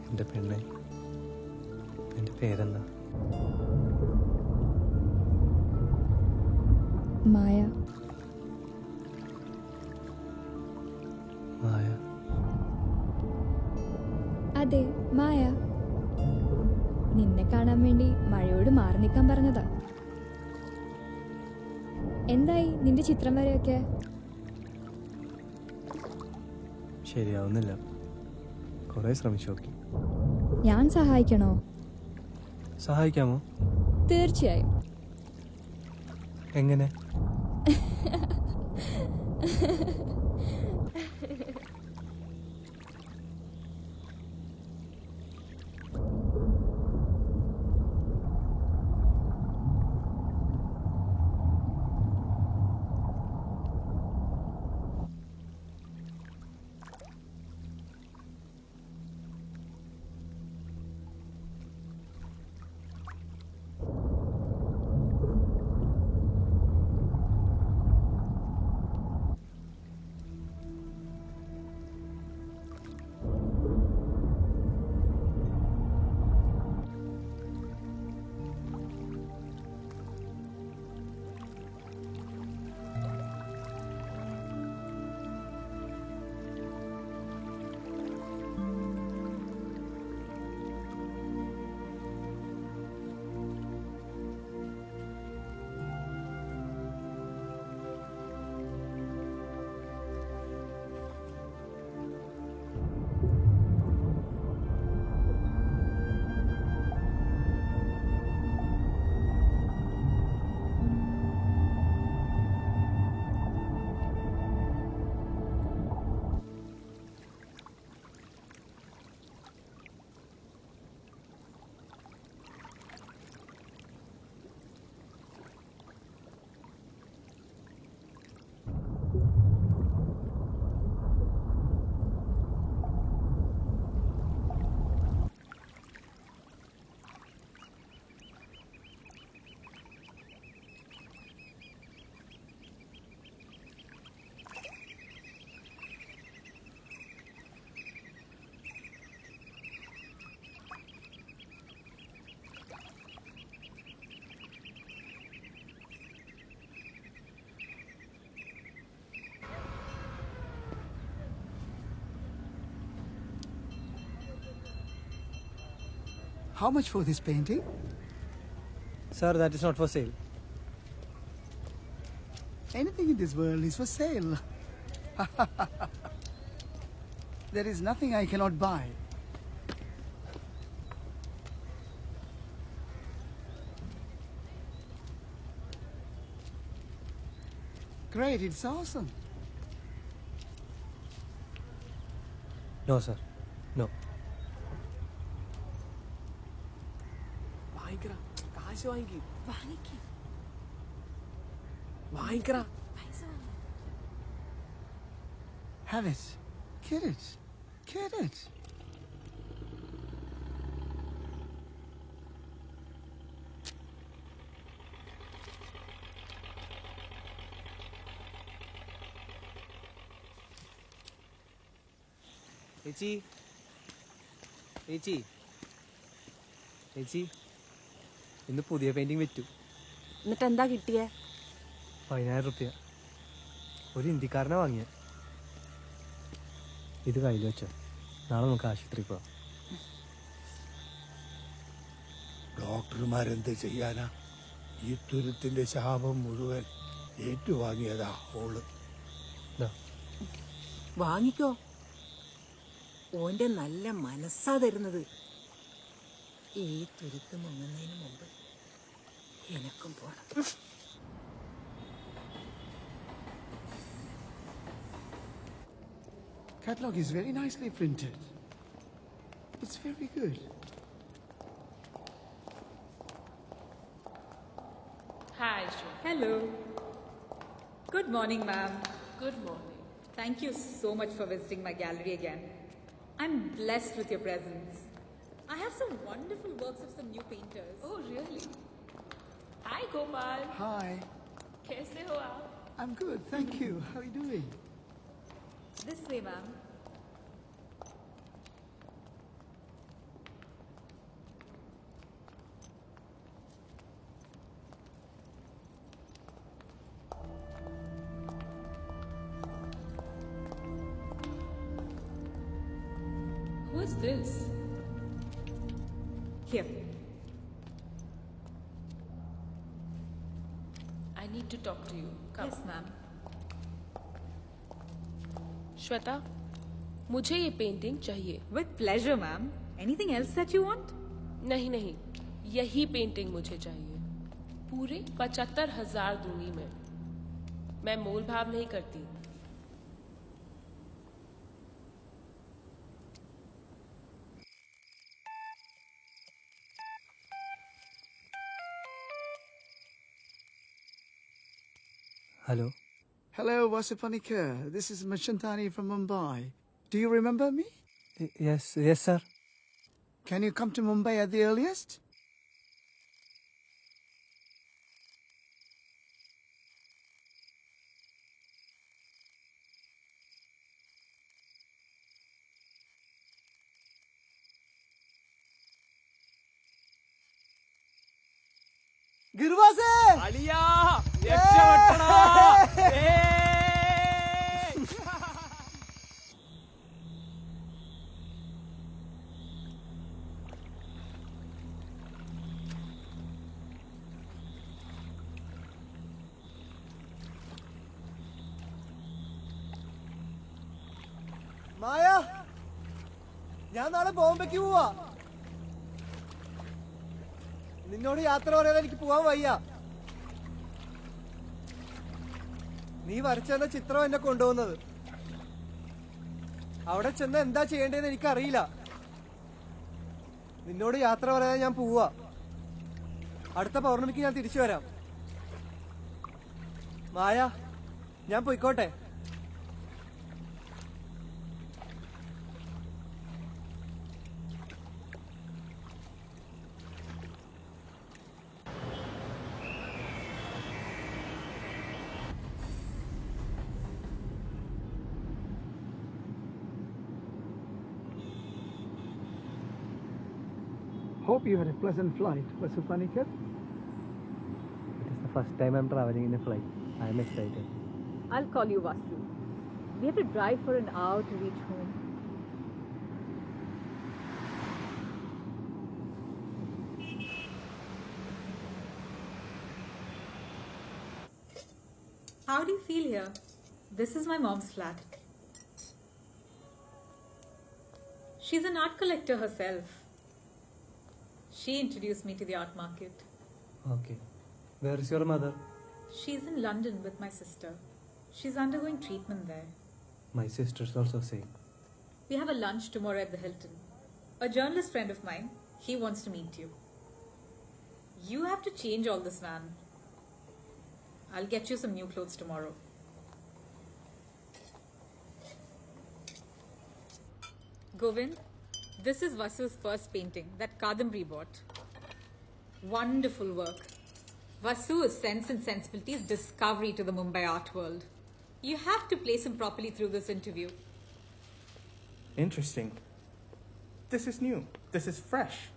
എൻ്റെ പെണ്ണെ, എൻ്റെ പേരെന്താ? മായ. മായ? അതെ, മായ. നിന്നെ കാണാൻ വേണ്ടി മഴയോട് മാറി നിൽക്കാൻ പറഞ്ഞതാ. എന്തായി നിന്റെ ചിത്രം വരെയൊക്കെ? ശരിയാവുന്നില്ല. കുറെ ശ്രമിച്ചു നോക്കി. ഞാൻ സഹായിക്കണോ? സഹായിക്കാമോ? തീർച്ചയായും. എങ്ങനെ? How much for this painting? Sir, that is not for sale. Anything in this world is for sale. There is nothing I cannot buy. Great, it's awesome. No, sir. No. വാങ്ങിക്കടാ കാശ് വാങ്ങിക്ക് വാങ്ങിക്കടാ Have it. Get it. Get it. ചേച്ചി ചേച്ചി ചേച്ചി ഇന്ന് പുതിയ പെയിന്റിങ് വിറ്റു. എന്നിട്ട് എന്താ കിട്ടിയേ? 10,000 റുപ്യ. ഒരു ഹിന്ദിക്കാരനെ വാങ്ങിയ. ഇത് കയ്യിൽ വെച്ചോ, നാളെ നമുക്ക് ആശുപത്രി പോവാം. ഡോക്ടർമാരെന്ത് ചെയ്യാനാ? ഈ തുരുത്തിന്റെ ശാപം മുഴുവൻ ഏറ്റുവാങ്ങിയതാ ഓള്. വാങ്ങിക്കോ, ഓന്റെ നല്ല മനസ്സാ തരുന്നത്. ഈ തുരുത്ത് മുങ്ങുന്നതിന് മുമ്പ് എനക്കും പോണം. Catalog is very nicely printed. It's very good. Hi, Shweta. Hello. Good morning, ma'am. Good morning. Thank you so much for visiting my gallery again. I'm blessed with your presence. I have some wonderful works of some new painters. Oh, really? Hi, Gopal. Hi. Kaise ho aap? I'm good, thank you. How are you doing? This way, ma'am. Who is this? Here. I need to talk to you. Come. Yes, ma'am. Shweta, मुझे ये पेंटिंग चाहिए. With pleasure, ma'am. Anything else that you want? नहीं नहीं, यही पेंटिंग मुझे चाहिए. पूरे 75,000 दूंगी मैं मोल भाव नहीं करती. Hello. Hello, Vasupanika. This is Machantani from Mumbai. Do you remember me? Yes, sir. Can you come to Mumbai at the earliest? ഗിർവാസേ അളിയാ രക്ഷപ്പെട്ടടാ. മായ, ഞാൻ നാളെ ബോംബെക്ക് പോവാ. നിന്നോട് യാത്ര പറയാൻ എനിക്ക് പോവാൻ വയ്യ. നീ വരച്ചെന്ന ചിത്രം എന്നെ കൊണ്ടുപോകുന്നത്. അവിടെ ചെന്ന് എന്താ ചെയ്യേണ്ടതെന്ന് എനിക്കറിയില്ല. നിന്നോട് യാത്ര പറയാൻ ഞാൻ പോവാ. അടുത്ത പൗർണമിക്ക് ഞാൻ തിരിച്ചു വരാം. മായ, ഞാൻ പോയിക്കോട്ടെ. Hope you had a pleasant flight, Vasupanika. It is the first time I'm traveling in a flight. I am excited. I'll call you Vasu. We have to drive for an hour to reach home. How do you feel here? This is my mom's flat. She's an art collector herself. She introduced me to the art market. Okay. Where is your mother? She's in London with my sister. She's undergoing treatment there. My sister's also same. We have a lunch tomorrow at the Hilton. A journalist friend of mine, he wants to meet you. You have to change all this, man. I'll get you some new clothes tomorrow. Govind, this is Vasu's first painting that Kadambari bought. Wonderful work. Vasu is Sense and Sensibility's discovery to the Mumbai art world. You have to place him properly through this interview. Interesting. This is new. This is fresh.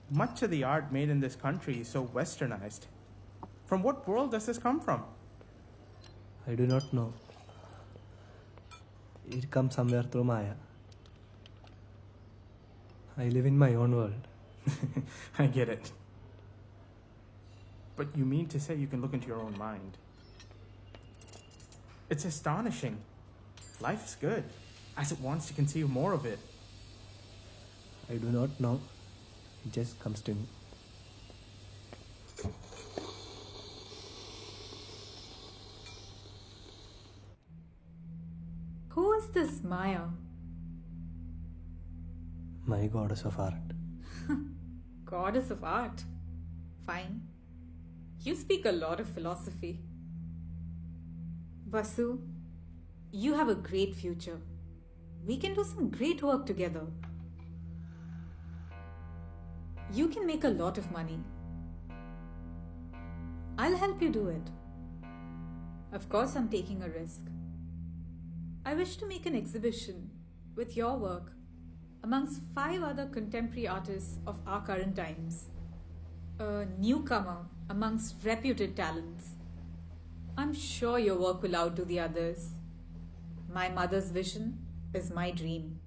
Much of the art made in this country is so westernized. From what world does this come from? I do not know. It comes somewhere through Maya. I live in my own world. I get it. But you mean to say you can look into your own mind? It's astonishing. Life is good, as it wants to conceive more of it. I do not know. It just comes to me. Who is this Maya? My goddess of art. Goddess of art. Fine. You speak a lot of philosophy. Vasu, you have a great future. We can do some great work together. You can make a lot of money. I'll help you do it. Of course, I'm taking a risk. I wish to make an exhibition with your work amongst 5 other contemporary artists of our current times. A newcomer amongst reputed talents. I'm sure your work will outdo the others. My mother's vision is my dream.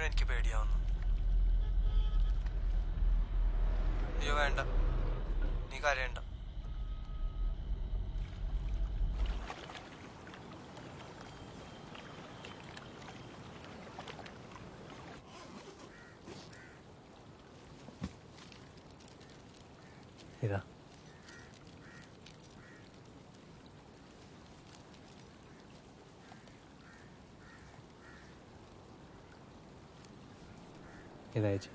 എനിക്ക് പേടിയാവുന്നു. അയ്യോ വേണ്ട, നീ കരയണ്ട. ഇതാ ഇതയച്ചു.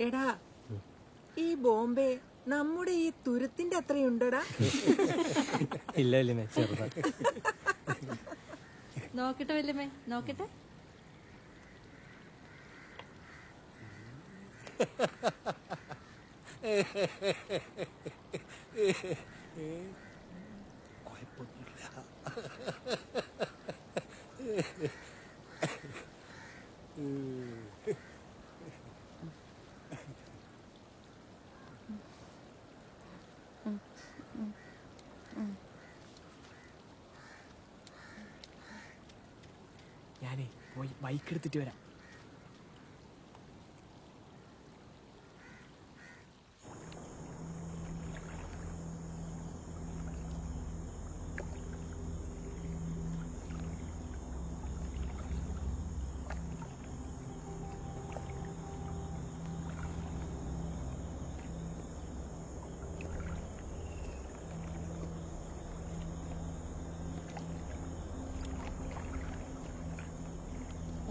എടാ, ഈ ബോംബെ നമ്മുടെ ഈ തുരുത്തിന്റെ അത്രയുണ്ടടാ? ഇല്ല വല്യമ്മേ, ചെറുതാ. നോക്കട്ടെ വല്യമ്മേ, നോക്കട്ടെ. ഞാനേ പോയി ബൈക്ക് എടുത്തിട്ട് വരാം.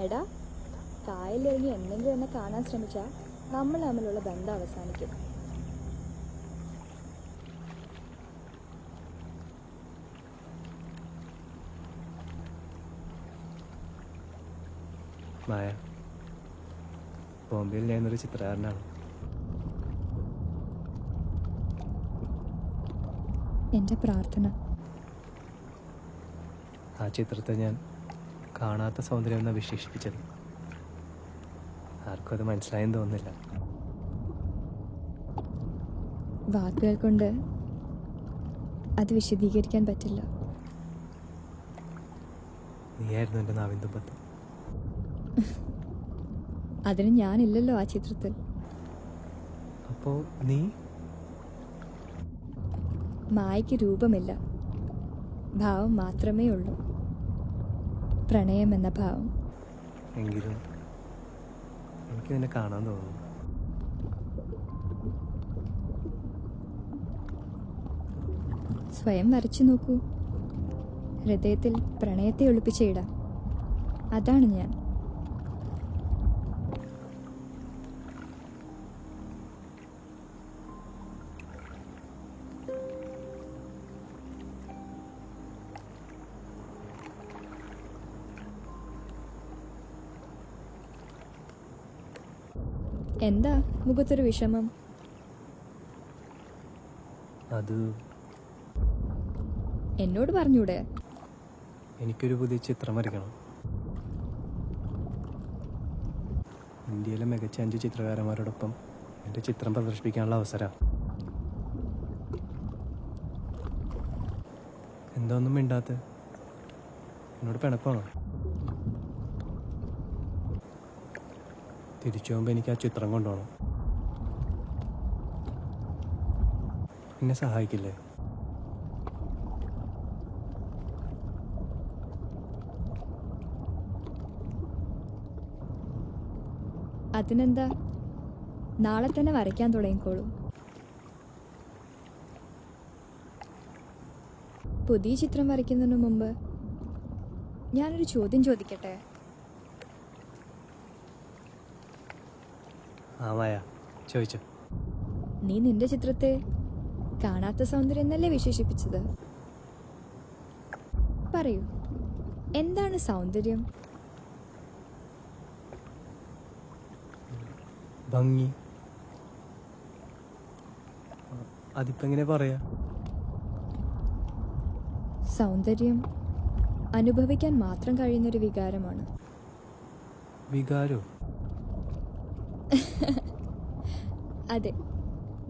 എടാ, കായലിറങ്ങി എന്തെങ്കിലും എന്നെ കാണാൻ ശ്രമിച്ചാൽ നമ്മൾ തമ്മിലുള്ള ബന്ധം അവസാനിക്കും. മായ, ബോംബെയിൽ ഞാനൊരു ചിത്രകാരനാണ്. എൻ്റെ പ്രാർത്ഥന. ആ ചിത്രത്തെ ഞാൻ കാണാത്ത സൗന്ദര്യം എന്നാണ് വിശേഷിപ്പിച്ചത്. ആർക്കും അത് മനസ്സിലായെന്ന് തോന്നുന്നില്ല. വാക്കുകൾ കൊണ്ട് അത് വിശദീകരിക്കാൻ പറ്റില്ല. നീയായിരുന്നു എൻ്റെ നാവിൻ തുമ്പത്ത്. അതിന് ഞാനില്ലല്ലോ ആ ചിത്രത്തിൽ. അപ്പോ നീ? മായയ്ക്ക് രൂപമില്ല, ഭാവം മാത്രമേ ഉള്ളൂ. പ്രണയം എന്ന ഭാവം. എങ്കിലും എനിക്ക് നിന്നെ കാണാൻ തോന്നുന്നു. സ്വയം വരച്ചു നോക്കൂ. ഹൃദയത്തിൽ പ്രണയത്തെ ഒളിപ്പിച്ചിടാം. അതാണ് ഞാൻ. എന്താ മുഖത്തൊരു വിഷമം? അത് എന്നോട് പറഞ്ഞൂടെ? എനിക്കൊരു പുതിയ ചിത്രം വരയ്ക്കണം. ഇന്ത്യയിലെ മികച്ച 5 ചിത്രകാരന്മാരോടൊപ്പം എൻ്റെ ചിത്രം പ്രദർശിപ്പിക്കാനുള്ള അവസരം. എന്താ ഒന്നും മിണ്ടാത്ത? എന്നോട് പിണക്കമാണോ? തിരിച്ചു പോകുമ്പോൾ എനിക്ക് ആ ചിത്രം കൊണ്ടുപോകണം. എന്നെ സഹായിക്കില്ലേ? അതിനെന്താ, നാളെ തന്നെ വരയ്ക്കാൻ തുടങ്ങിക്കോളൂ. പുതിയ ചിത്രം വരയ്ക്കുന്നതിന് മുമ്പ് ഞാനൊരു ചോദ്യം ചോദിക്കട്ടെ? ആ മായ, ചോദിച്ചോ. നീ നിന്റെ ചിത്രത്തെ കാണാത്ത സൗന്ദര്യം എന്നല്ലേ വിശേഷിപ്പിച്ചത്? പറയൂ, എന്താണ് സൗന്ദര്യം? ഭംഗി. അതിപ്പോ എങ്ങനെ പറയാ? സൗന്ദര്യം അനുഭവിക്കാൻ മാത്രം കഴിയുന്നൊരു വികാരമാണ്. വികാരോ? അതെ,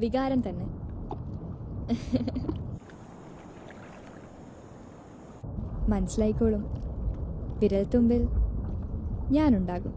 വികാരം തന്നെ. മനസ്സിലായിക്കോളും. വിരൽത്തുമ്പിൽ ഞാനുണ്ടാകും.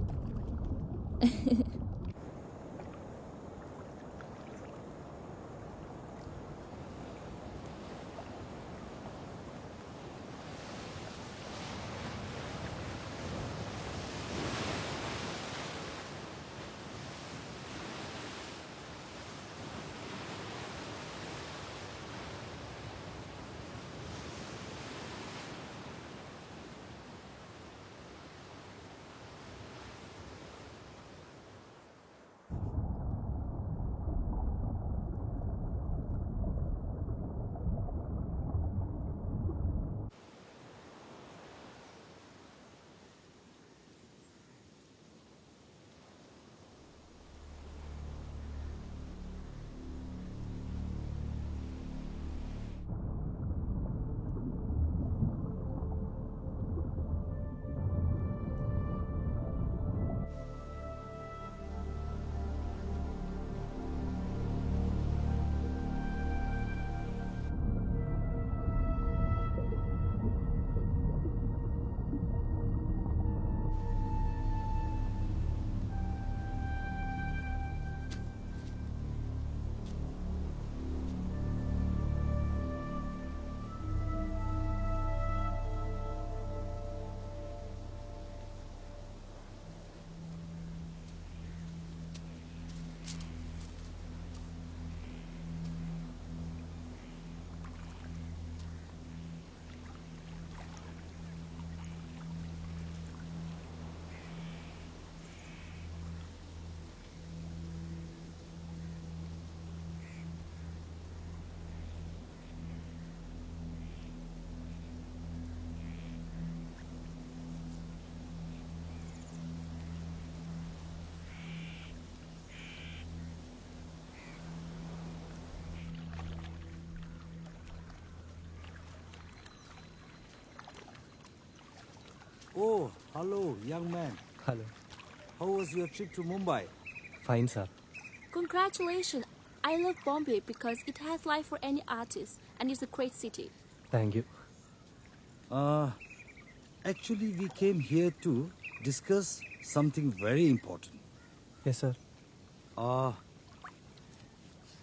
Oh, hello, young man. Hello. How was your trip to Mumbai? Fine, sir. Congratulations. I love Bombay because it has life for any artist and it's a great city. Thank you. Actually, we came here to discuss something very important. Yes, sir.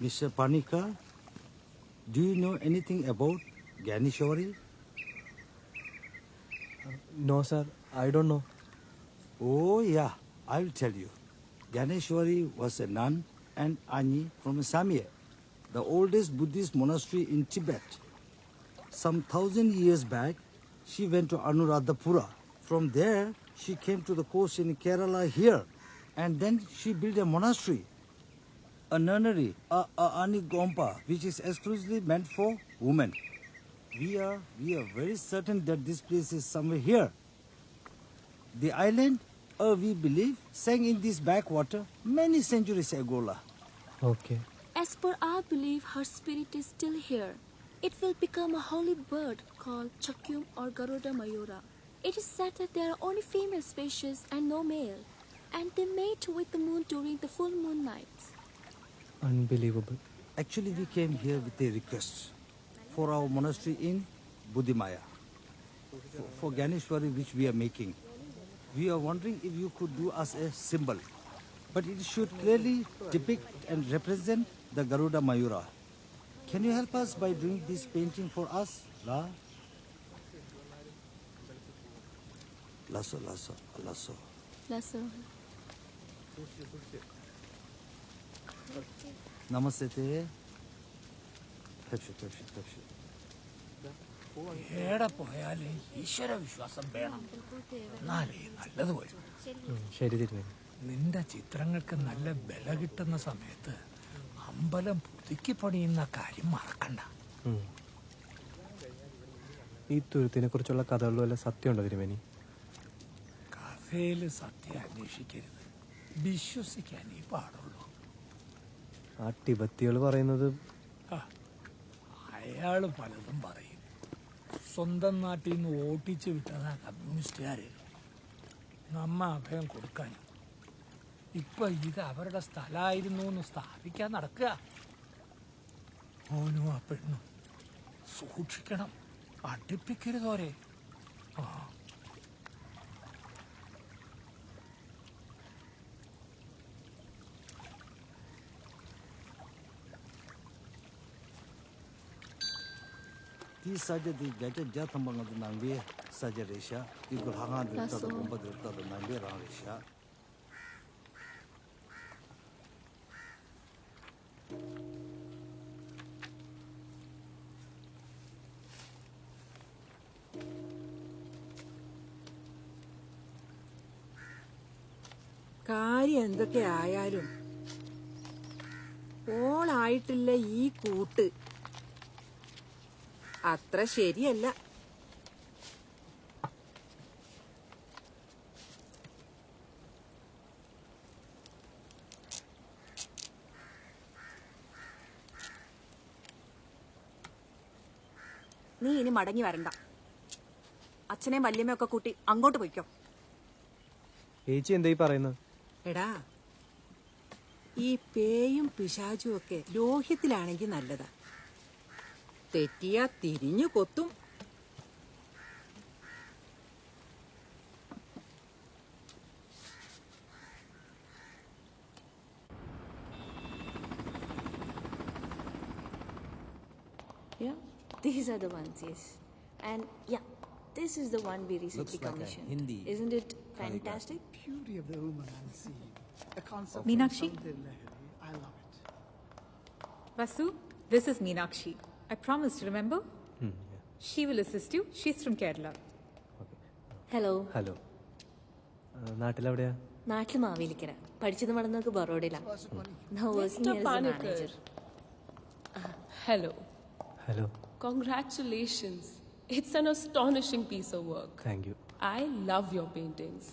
Mr. Panikar, do you know anything about Ganeshwari? No, sir. I don't know. Oh, yeah. I will tell you. Ganeshwari was a nun and Ani from Samye, the oldest Buddhist monastery in Tibet. Some 1,000 years back, she went to Anuradhapura. From there, she came to the coast in Kerala here, and then she built a monastery, a nunnery, a Anigompa, which is exclusively meant for women. We are very certain that this place is somewhere here. The island, we believe, sank in this backwater many centuries ago. Okay. As per our belief, her spirit is still here. It will become a holy bird called Chakyum or Garuda Mayura. It is said that there are only female species and no male, and they mate with the moon during the full moon nights. Unbelievable. Actually, we came here with a request for our monastery in Buddhimaya, for Ganeshwari which we are making. We are wondering if you could do us a symbol, but it should clearly depict and represent the Garuda Mayura. Can you help us by doing this painting for us? Lasso. Namaste. എവിടെ പോയാലും ഈശ്വര വിശ്വാസം വേണം, എന്നാലേ നല്ലത് വരും. ശരി തിരുമേനി. നിന്റെ ചിത്രങ്ങൾക്ക് നല്ല വില കിട്ടുന്ന സമയത്ത് അമ്പലം പുതുക്കി പണിയുന്ന കാര്യം മറക്കണ്ട. ഈ തുരുത്തിനെ കുറിച്ചുള്ള കഥകളിൽ വല്ല സത്യമുണ്ടോ തിരുമേനി? കഥയില് സത്യം അന്വേഷിക്കരുത്, വിശ്വസിക്കാനേ പാടുള്ളൂ. ആ ടിബത്തികൾ പറയുന്നത് അയാള് പലതും പറയും. സ്വന്തം നാട്ടിൽ നിന്ന് ഓട്ടിച്ചു വിട്ടതാ കമ്മ്യൂണിസ്റ്റുകാര് നമ്മ അഭയം കൊടുക്കാൻ. ഇപ്പൊ ഇത് അവരുടെ സ്ഥലമായിരുന്നു എന്ന് സ്ഥാപിക്കാൻ നടക്കുക. ഓനും ആ പെണ്ണും സൂക്ഷിക്കണം, അടുപ്പിക്കരുതോരെ. These saja di jaja jatambang adu nangbe saja resha, ikul hanga dirta da bomba dirta da nangbe rang resha. കാര്യം എന്തൊക്കെ ആയാലും ഓളായിട്ടില്ല ഈ കൂട്ട് അത്ര ശരിയല്ല. നീ ഇനി മടങ്ങി വരണ്ട. അച്ഛനെയും വല്യമ്മയൊക്കെ കൂട്ടി അങ്ങോട്ട് പോയിക്കോ. ചേച്ചി എന്തായി പറയുന്നത്? എടാ, ഈ പേയും പിശാചും ഒക്കെ ലോഹ്യത്തിലാണെങ്കിൽ നല്ലതാ. തെറ്റിയാ തിരിഞ്ഞു കൊത്തും. Yeah, these are the ones, yes. And yeah, this is the one we recently Looks like a commissioned. Hindi Isn't it fantastic? Beauty of the woman unseen. A concept Meenakshi? from Sandhya Lahiri. I love it. Vasu, this is Meenakshi. I promised, remember? She will assist you. She's from Kerala. Hello. Hello. നാട്ടിലെവിടെയാ? നാട്ടിൽ മാവേലിക്കര. പഠിച്ചത് വളർന്നൊക്കെ ബറോഡയിലാണ്. Now working Mr. here as a Panikar. manager. Hello. Hello. Congratulations. It's an astonishing piece of work. Thank you. I love your paintings.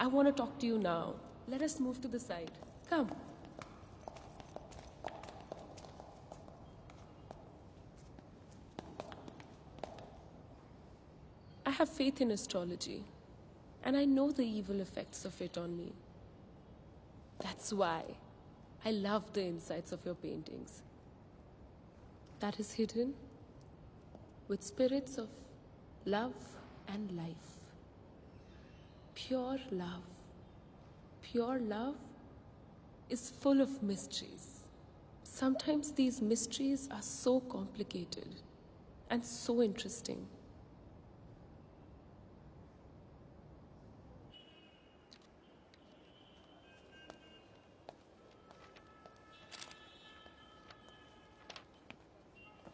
I want to talk to you now. Let us move to the side. Come. I have faith in astrology, and I know the evil effects of it on me. That's why I love the insides of your paintings. That is hidden with spirits of love and life. Pure love. Pure love is full of mysteries. Sometimes these mysteries are so complicated and so interesting.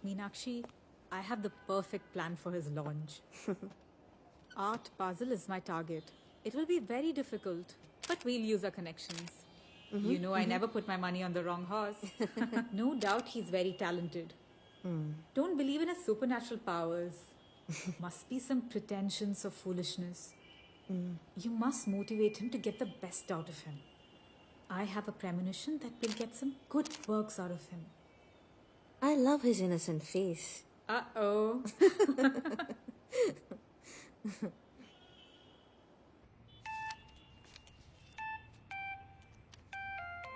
Meenakshi, I have the perfect plan for his launch. Art Basel is my target. It will be very difficult, but we'll use our connections. You know, I never put my money on the wrong horse. No doubt he's very talented. Don't believe in his supernatural powers. Must be some pretensions of foolishness. You must motivate him to get the best out of him. I have a premonition that we'll get some good works out of him. I love his innocent face. Uh-oh.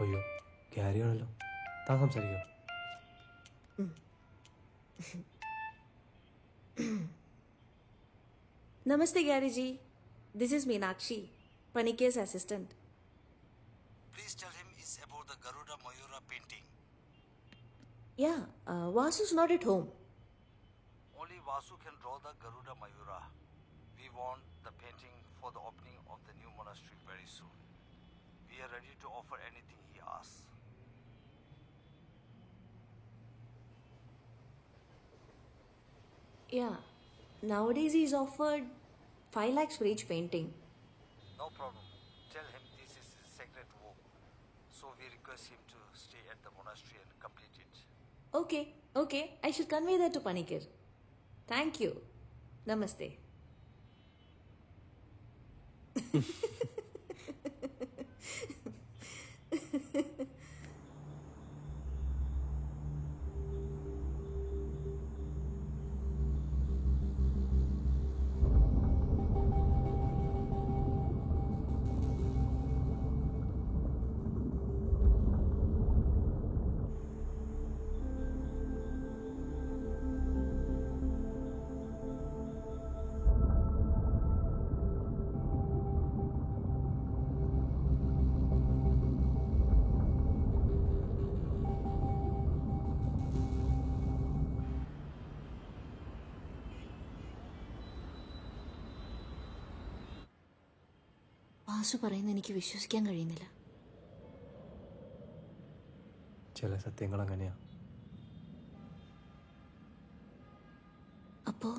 അയ്യോ ക്യാരി ആണല്ലോ. താൻ സംസാരിക്കോ? Namaste, Gary ji. This is Meenakshi, Panike's assistant. Please tell him it's about the Garuda Mayura painting. Yeah, Vasu's not at home. Only Vasu can draw the Garuda Mayura. We want the painting for the opening of the new monastery very soon. We are ready to offer anything he asks. Yeah, nowadays he's offered 5 lakhs for each painting. No problem. Tell him this is his sacred work. So we request him to stay at the monastery and complete it. Okay, I shall convey that to Panikir. Thank you. Namaste. Vasu പറയുന്നത് എനിക്ക് വിശ്വസിക്കാൻ കഴിയുന്നില്ല. ചില സത്യങ്ങൾ അങ്ങനെയാ. അപ്പോ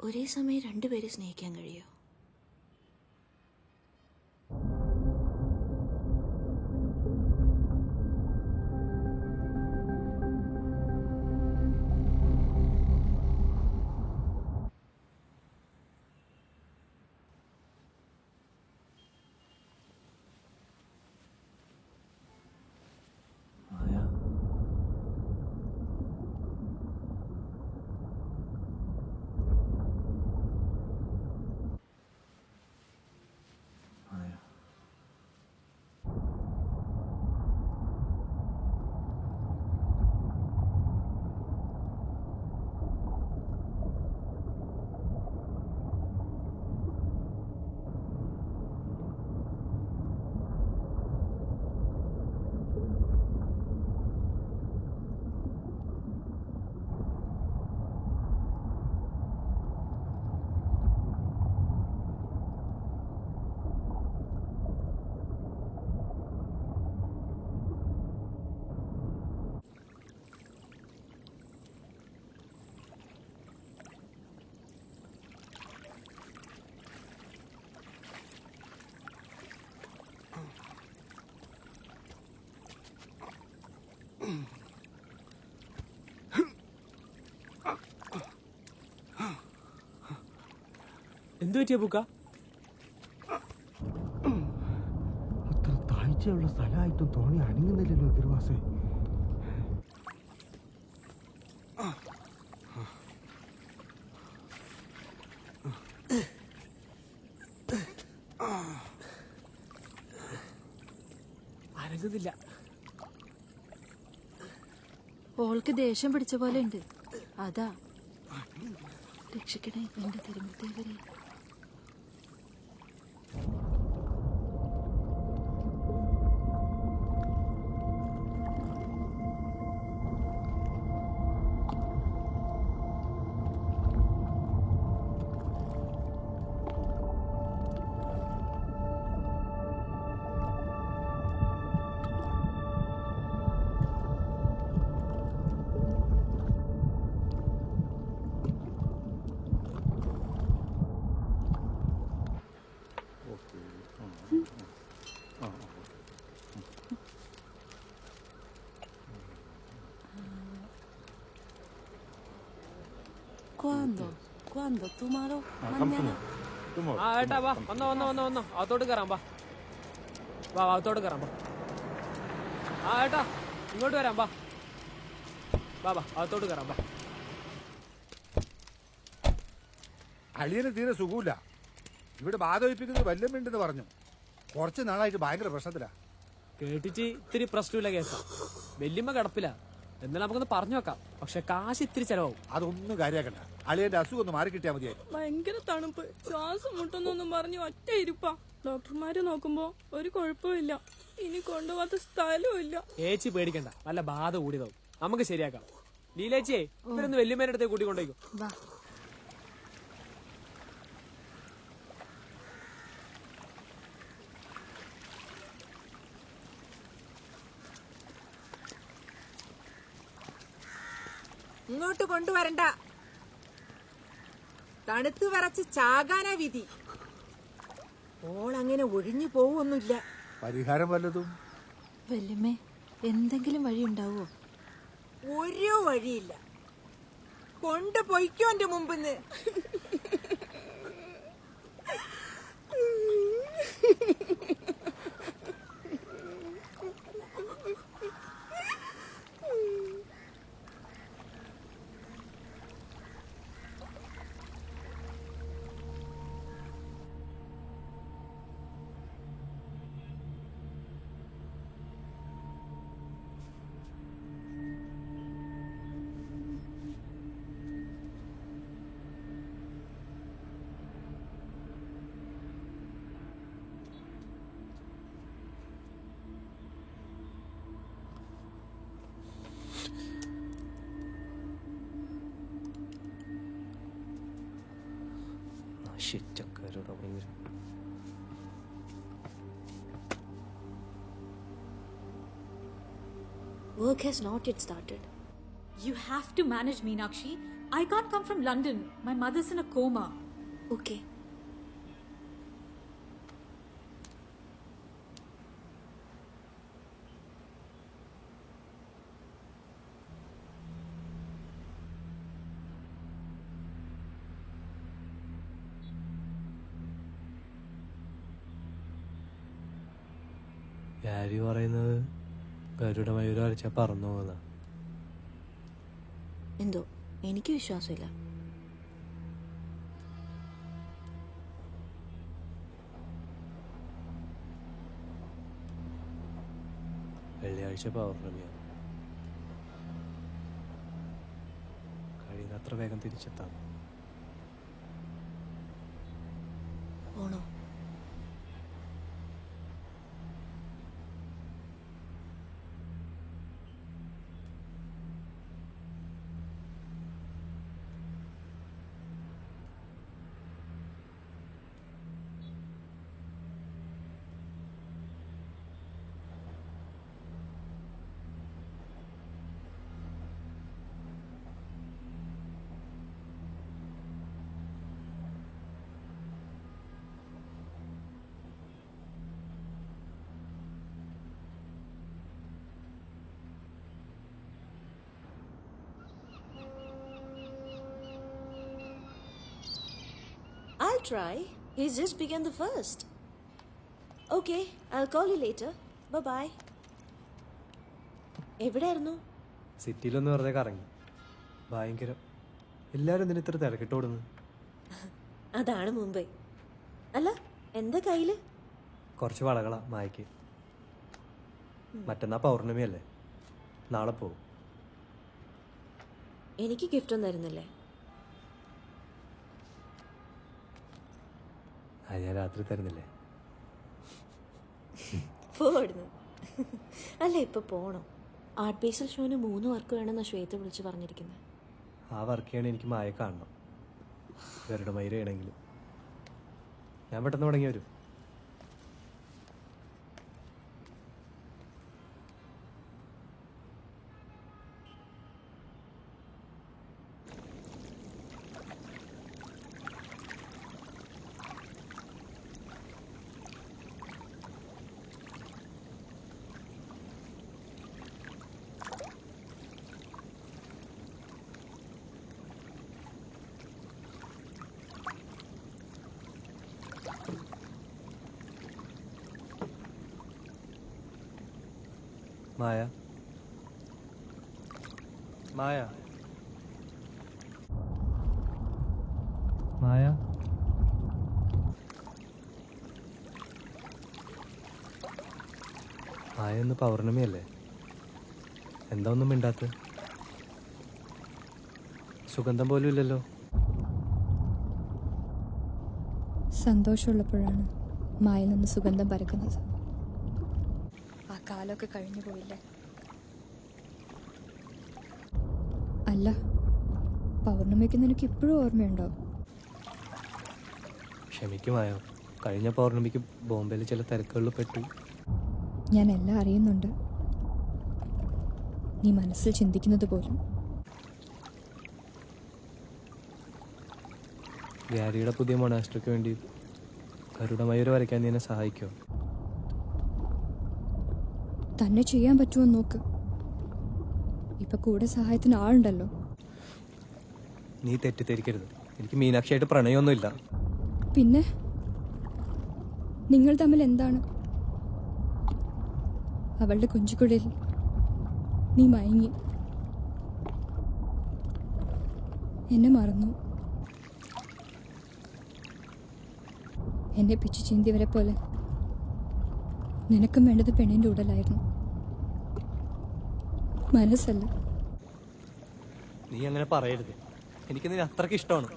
ഒരേ സമയം രണ്ടുപേരെ സ്നേഹിക്കാൻ കഴിയോ? എന്തു പറ്റിയ പൂക്ക? അത്ര താഴ്ചയുള്ള സ്ഥലമായിട്ടും തോണി അനങ്ങുന്നില്ലല്ലോ ഗിർവാസേ. അനങ്ങുന്നില്ല. ഓൾക്ക് ദേഷ്യം പിടിച്ച പോലെ ഉണ്ട്. അതാ. രക്ഷിക്കണേ എന്റെ തിരുമത്തേവരെ. ¿Cuándo? ¿Tomorrow? ¿Mañana? ആ ഏട്ടാ വാ, വന്നോ അകത്തോട്ട് കയറാം. വാ അകത്തോട്ട് കയറാം. ആ ഏട്ടാ ഇങ്ങോട്ട് വരാം. വാ അകത്തോട്ട് കയറാം. അളിയന് തീരെ സുഖമില്ല. ഇവിടെ ബാധ ഒഴിപ്പിക്കുന്നത് വല്ലമുണ്ടെന്ന് പറഞ്ഞു. കുറച്ച് നാളായിട്ട് ഭയങ്കര പ്രശ്നത്തിലാ. കേട്ടിട്ട് ഇത്തിരി പ്രശ്നമില്ല കേസാ. വല്യമ്മ കിടപ്പില്ല. എന്നാലും നമുക്കൊന്ന് പറഞ്ഞു വെക്കാം. പക്ഷെ കാശ് ഇത്തിരി ചെലവാകും. അതൊന്നും കാര്യാക്കണ്ട. അളിയന്റെ അസുഖം ഒന്ന് മാറി കിട്ടിയാൽ മതിയായി. ഭയങ്കര തണുപ്പ്, ശ്വാസം മുട്ടുന്നൊന്നും പറഞ്ഞു ഒറ്റ ഇരിപ്പാ. ഡോക്ടർമാര് നോക്കുമ്പോ ഒരു കുഴപ്പമില്ല. ഇനി കൊണ്ടുപോകാത്ത സ്ഥലവും ഇല്ല. ഏച്ചി പേടിക്കണ്ട, നല്ല ബാധ കൂടിയതാവും. നമുക്ക് ശരിയാക്കാം. ലീലേച്ചിയെ ഇവരൊന്ന് വല്യമ്മേന്റെ അടുത്തേക്ക് കൂട്ടിക്കൊണ്ടേക്കും. ഇങ്ങോട്ട് കൊണ്ടുവരണ്ട. തണുത്ത് വിറച്ച് ചാകാനാ വിധി. ഓളങ്ങനെ ഒഴിഞ്ഞു പോവൊന്നുമില്ല. പരിഹാരം വല്ലതും? വല്യമ്മേ, എന്തെങ്കിലും വഴി ഉണ്ടാവോ? ഒരു വഴിയില്ല. കൊണ്ടുപോയിക്കോ എന്റെ മുമ്പിന്ന്. Work has not yet started. You have to manage, Meenakshi. I can't come from London. My mother's in a coma. Okay. ആര് പറയുന്നത് ഗരുഡമയൂരം അരച്ച പറന്നു പോകുന്ന? എന്തോ എനിക്ക് വിശ്വാസമില്ല. വെള്ളിയാഴ്ച പൗർണമിയാണ്. കഴിയുന്നത്ര വേഗം തിരിച്ചെത്താം. പോണോ? I'll try. He's just begun the first. Okay, I'll call you later. Bye-bye. എവിടെയായിരുന്നു? സിറ്റിയിലൊന്ന് വെറുതെ കറങ്ങി. ഭയങ്കരം. എല്ലാരും ഇതിന് ഇത്ര തിരക്കിട്ടോടുന്നു. അതാണ് മുംബൈ. അല്ല, എന്താ കയ്യില്? കുറച്ച് വളകളാ മായ്ക്ക്. മറ്റന്നാ പൗർണമിയല്ലേ, നാളെ പോവും. എനിക്ക് ഗിഫ്റ്റ് ഒന്നും തരുന്നില്ലേ? അത് ഞാൻ രാത്രി തരുന്നില്ലേ? പോടുന്നു. അല്ല, ഇപ്പൊ പോണോ? ആർട്ട് ബേസിൽ ഷോന് 3 വർക്ക് വേണമെന്നാ ശ്വേത വിളിച്ച് പറഞ്ഞിരിക്കുന്നത്. ആ വർക്ക് ചെയ്യണേ എനിക്ക് മായ കാണണം, ഗരുഡമയൂർ ചെയ്യണമെങ്കിലും. ഞാൻ പെട്ടെന്ന് തുടങ്ങി വരും. മായ, മായ, മായ. മായ, ഇന്ന് പൗർണമിയല്ലേ, എന്താ ഒന്നും മിണ്ടാത്ത? സുഗന്ധം പോലും ഇല്ലല്ലോ. സന്തോഷമുള്ളപ്പോഴാണ് മായിൽ നിന്ന് സുഗന്ധം പരക്കുന്നത്. ആ കാലമൊക്കെ കഴിഞ്ഞു പോയില്ലേ? അല്ല, പൗർണമിക്ക് നിനക്ക് ഇപ്പോഴും ഓർമ്മയുണ്ടോ? ക്ഷമിക്കുമായോ, കഴിഞ്ഞ പൗർണമിക്ക് ബോംബെയിൽ ചില തിരക്കുകളിൽ പെട്ടു. ഞാൻ എല്ലാം അറിയുന്നുണ്ട്, നീ മനസ്സിൽ ചിന്തിക്കുന്നത് പോലും. ഗ്യാരിയുടെ പുതിയ മൊണാസ്ട്രിക്ക് വേണ്ടി ഗരുഡമയൂർ വരയ്ക്കാൻ നീ എന്നെ സഹായിക്കുമോ? തന്നെ ചെയ്യാൻ പറ്റുമോ നോക്ക്. ഇപ്പൊ കൂടെ സഹായത്തിന് ആളുണ്ടല്ലോ. നീ തെറ്റിദ്ധരിക്കരുത്, എനിക്ക് മീനാക്ഷിയായിട്ട് പ്രണയമൊന്നുമില്ല. പിന്നെ നിങ്ങൾ തമ്മിൽ എന്താണ്? അവളുടെ കുഞ്ചുകുഴലിൽ നീ മയങ്ങി, എന്നെ മറന്നു. എന്നെ പിച്ചു ചിന്തിയവരെ പോലെ നിനക്കും വേണ്ടത് പെണ്ണിന്റെ ഉടലായിരുന്നു, മനസ്സല്ല. നീ അങ്ങനെ പറയരുത്, എനിക്ക് നിന്നെ അത്രയ്ക്ക് ഇഷ്ടമാണ്.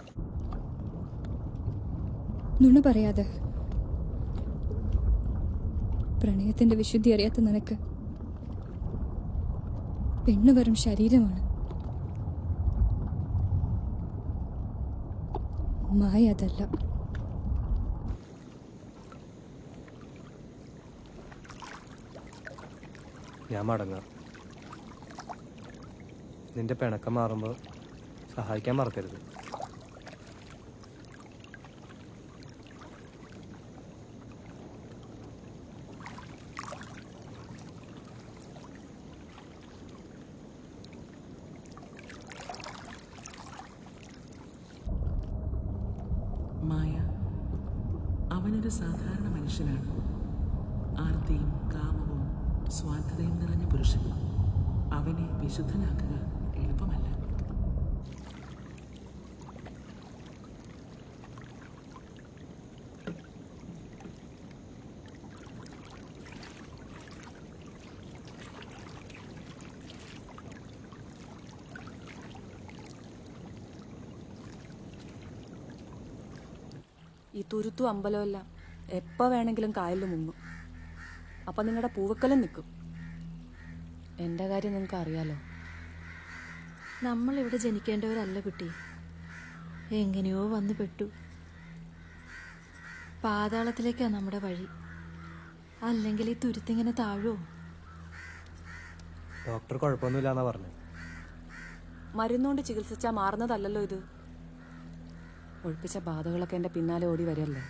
നുണ പറയാതെ. പ്രണയത്തിന്റെ വിശുദ്ധി അറിയാത്ത നിനക്ക് പെണ്ണ് വെറും ശരീരമാണ്, മായ അതല്ല. ഞാൻ മടങ്ങാം. നിന്റെ പിണക്കം മാറുമ്പോൾ സഹായിക്കാൻ മറക്കരുത്. മായ അവനൊരു സാധാരണ മനുഷ്യനാണ്. ആർത്തിയും കാമവും സ്വാർത്ഥതയും നിറഞ്ഞ പുരുഷൻ. അവനെ വിശുദ്ധനാക്കുക എളുപ്പമല്ല. ഈ തുരുത്തു അമ്പലമല്ല എപ്പോ വേണമെങ്കിലും കായലിൽ മുങ്ങും. അപ്പൊ നിങ്ങളുടെ പൂവക്കലും നിൽക്കും. എന്റെ കാര്യം നിങ്ങൾക്ക് അറിയാലോ. നമ്മളിവിടെ ജനിക്കേണ്ടവരല്ല കുട്ടി, എങ്ങനെയോ വന്നു പെട്ടു. പാതാളത്തിലേക്കാ നമ്മുടെ വഴി. അല്ലെങ്കിൽ ഈ തുരുത്തിങ്ങനെ താഴുമോ? ഡോക്ടർ കുഴപ്പമൊന്നുമില്ലാന്നാ പറഞ്ഞു. മരുന്നുകൊണ്ട് ചികിത്സിച്ചാൽ മാറുന്നതല്ലല്ലോ ഇത്. ഒഴിപ്പിച്ച ബാധകളൊക്കെ എന്റെ പിന്നാലെ ഓടി വരല്ലേ.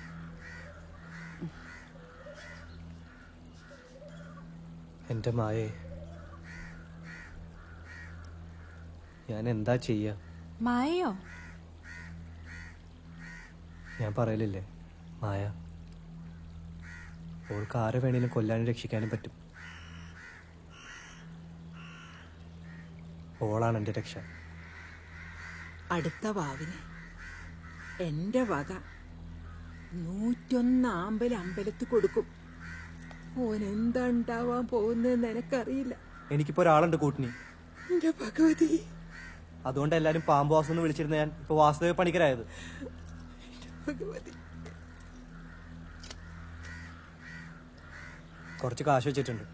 എൻ്റെ മായേ, ഞാൻ എന്താ ചെയ്യാ? മായയോ? ഞാൻ പറയലില്ലേ മായ, ഓൾക്ക് ആരെ വേണേലും കൊല്ലാനും രക്ഷിക്കാനും പറ്റും. ഓളാണ് എൻ്റെ രക്ഷ. അടുത്ത വാവിന് എന്റെ വക 101 ആമ്പൽ അമ്പലത്തിൽ കൊടുക്കും. ഓൻ എന്താ ഉണ്ടാവാൻ പോകുന്നതെന്ന് എനക്കറിയില്ല. എനിക്കിപ്പോ ഒരാളുണ്ട് കൂട്ടിന്. എന്റെ ഭഗവതി, അതുകൊണ്ട് എല്ലാരും പാമ്പ് എന്ന് വിളിച്ചിരുന്ന ഞാൻ ഇപ്പൊ വാസുദേവ പണിക്കരായത്. ഭഗവതി, കുറച്ച് കാശ് വെച്ചിട്ടുണ്ട്.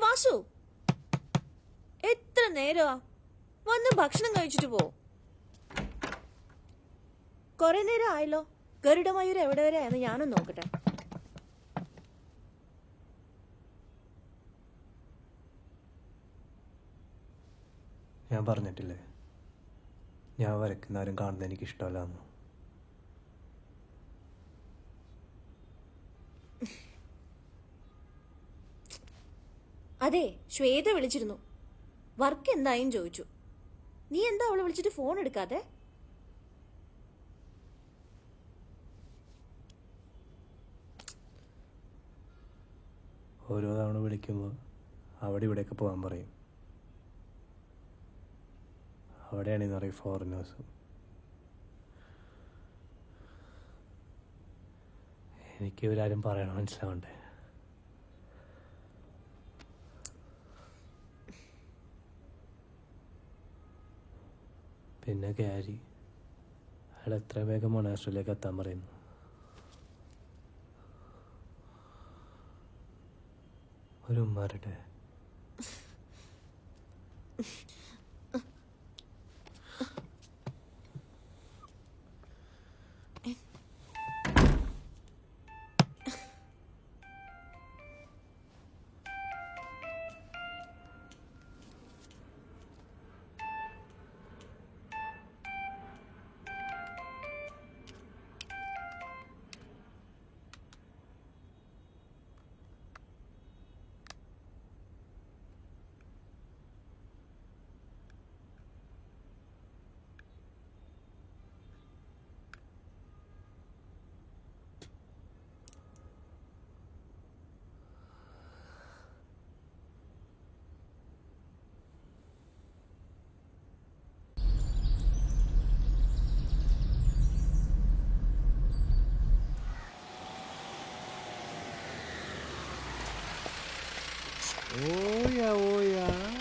വാസു, എത്ര നേരമാ? വന്ന് ഭക്ഷണം കഴിച്ചിട്ട് പോ. കൊറേ നേരം ആയല്ലോ. ഗരുഡമയൂർ എവിടെ വരെ ആയെന്ന് ഞാനും നോക്കട്ടെ. ഞാൻ പറഞ്ഞിട്ടില്ലേ, ഞാൻ വരയ്ക്കുന്നവരും കാണുന്നത് എനിക്ക് ഇഷ്ടമല്ലാന്ന്. അതെ, ശ്വേത വിളിച്ചിരുന്നു. വർക്ക് എന്തായും ചോദിച്ചു. നീ എന്താ അവളെ വിളിച്ചിട്ട് ഫോൺ എടുക്കാതെ? ഓരോ തവണ വിളിക്കുമ്പോൾ അവിടെ ഇവിടെയൊക്കെ പോകാൻ പറയും. അവിടെയാണ് നിറയെ ഫോറിനേഴ്സ്. എനിക്ക് ഇവരാരും പറയണം മനസ്സിലാവണ്ടേ. പിന്നെ ക്യാരി, അയാൾ എത്രയും വേഗം മൊണാസ്ട്രിയിലേക്ക് എത്താൻ പറയുന്നു. ഒരു ഉമ്മാരുടെ Oh yeah.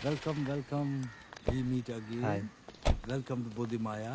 Welcome. We meet again. Hi. Welcome to Bodhimaya.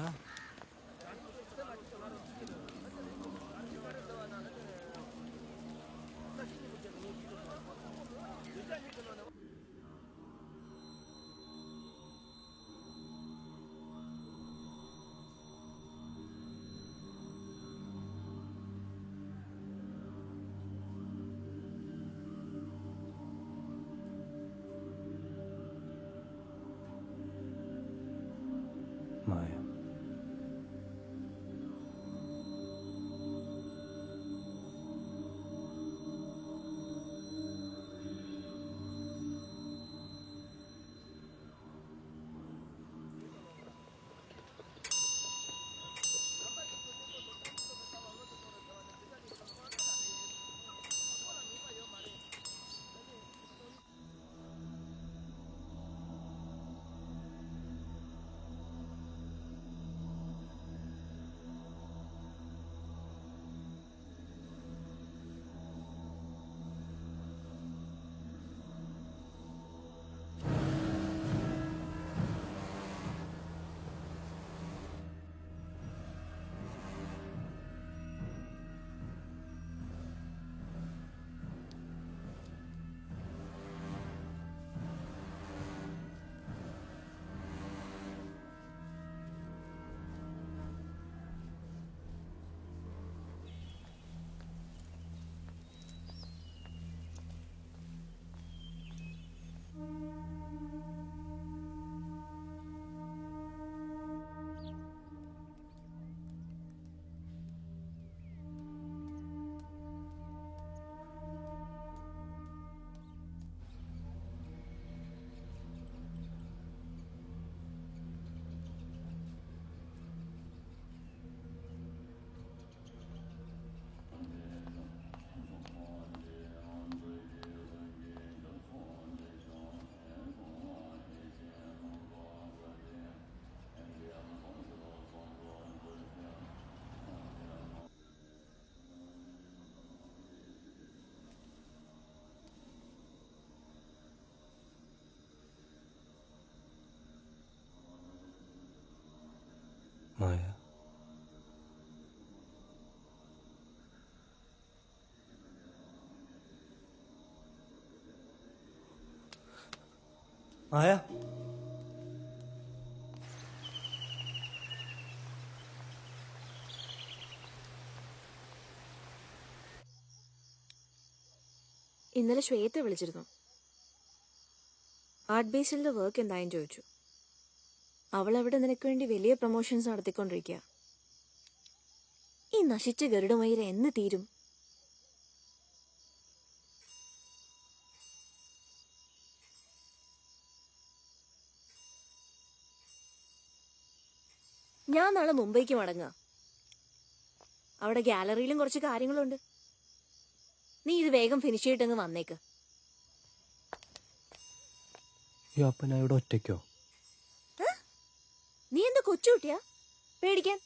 മായ, മായ മായ ഇന്നലെ ശ്വേത വിളിച്ചിരുന്നു. ആർട്ട് ബേസിലെ വർക്ക് എന്തായും ചോദിച്ചു. അവൾ അവിടെ നിനക്ക് വേണ്ടി വലിയ പ്രൊമോഷൻസ് നടത്തിക്കൊണ്ടിരിക്കുക. ഈ നശിച്ച ഗരുഡമയിര എന്ന് തീരും? ഞാൻ നാളെ മുംബൈക്ക് മടങ്ങുക. അവിടെ ഗാലറിയിലും കുറച്ച് കാര്യങ്ങളുണ്ട്. നീ ഇത് വേഗം ഫിനിഷ് ചെയ്തിട്ടങ്ങ് വന്നേക്ക്. ഈ അപ്പന ഇവിടെ ഒറ്റയ്ക്കോ? നീ എന്താ കൊച്ചുകുട്ടിയാ പേടിക്കാൻ?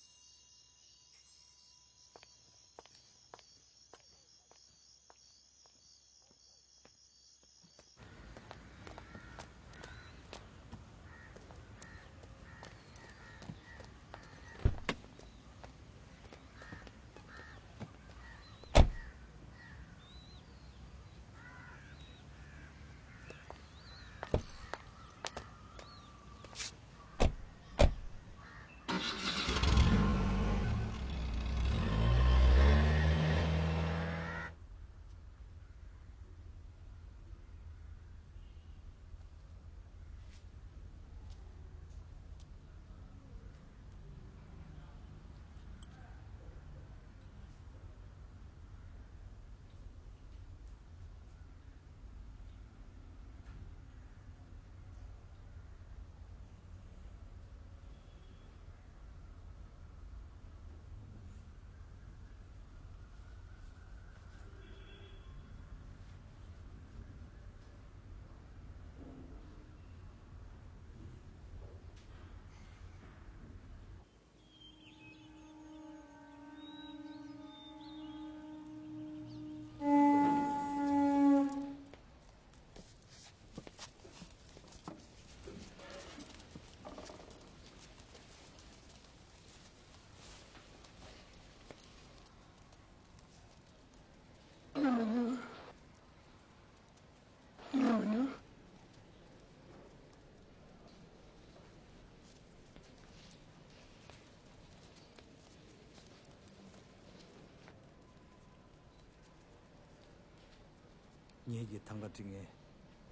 얘기 tan가 중에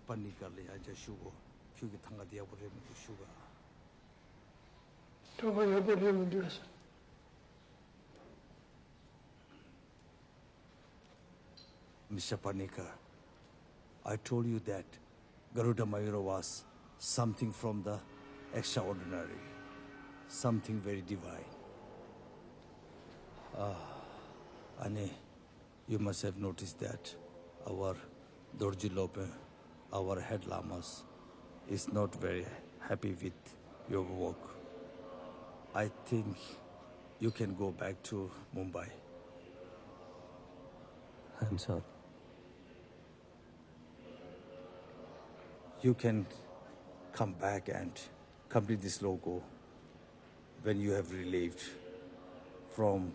빨리갈래 아저 쉬고 휴게 tan가 디아 버리면 쉬가. 저번에 버리면 되었어. Mr. Panikar, I told you that Garuda Mayura was something from the extraordinary, something very divine. Ane, you must have noticed that our Dorji Lope, our head lamas, is not very happy with your work. I think you can go back to Mumbai. I'm sorry. You can come back and complete this logo when you have relieved from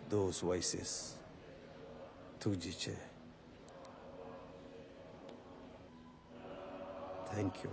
those voices. Tujiche. Thank you.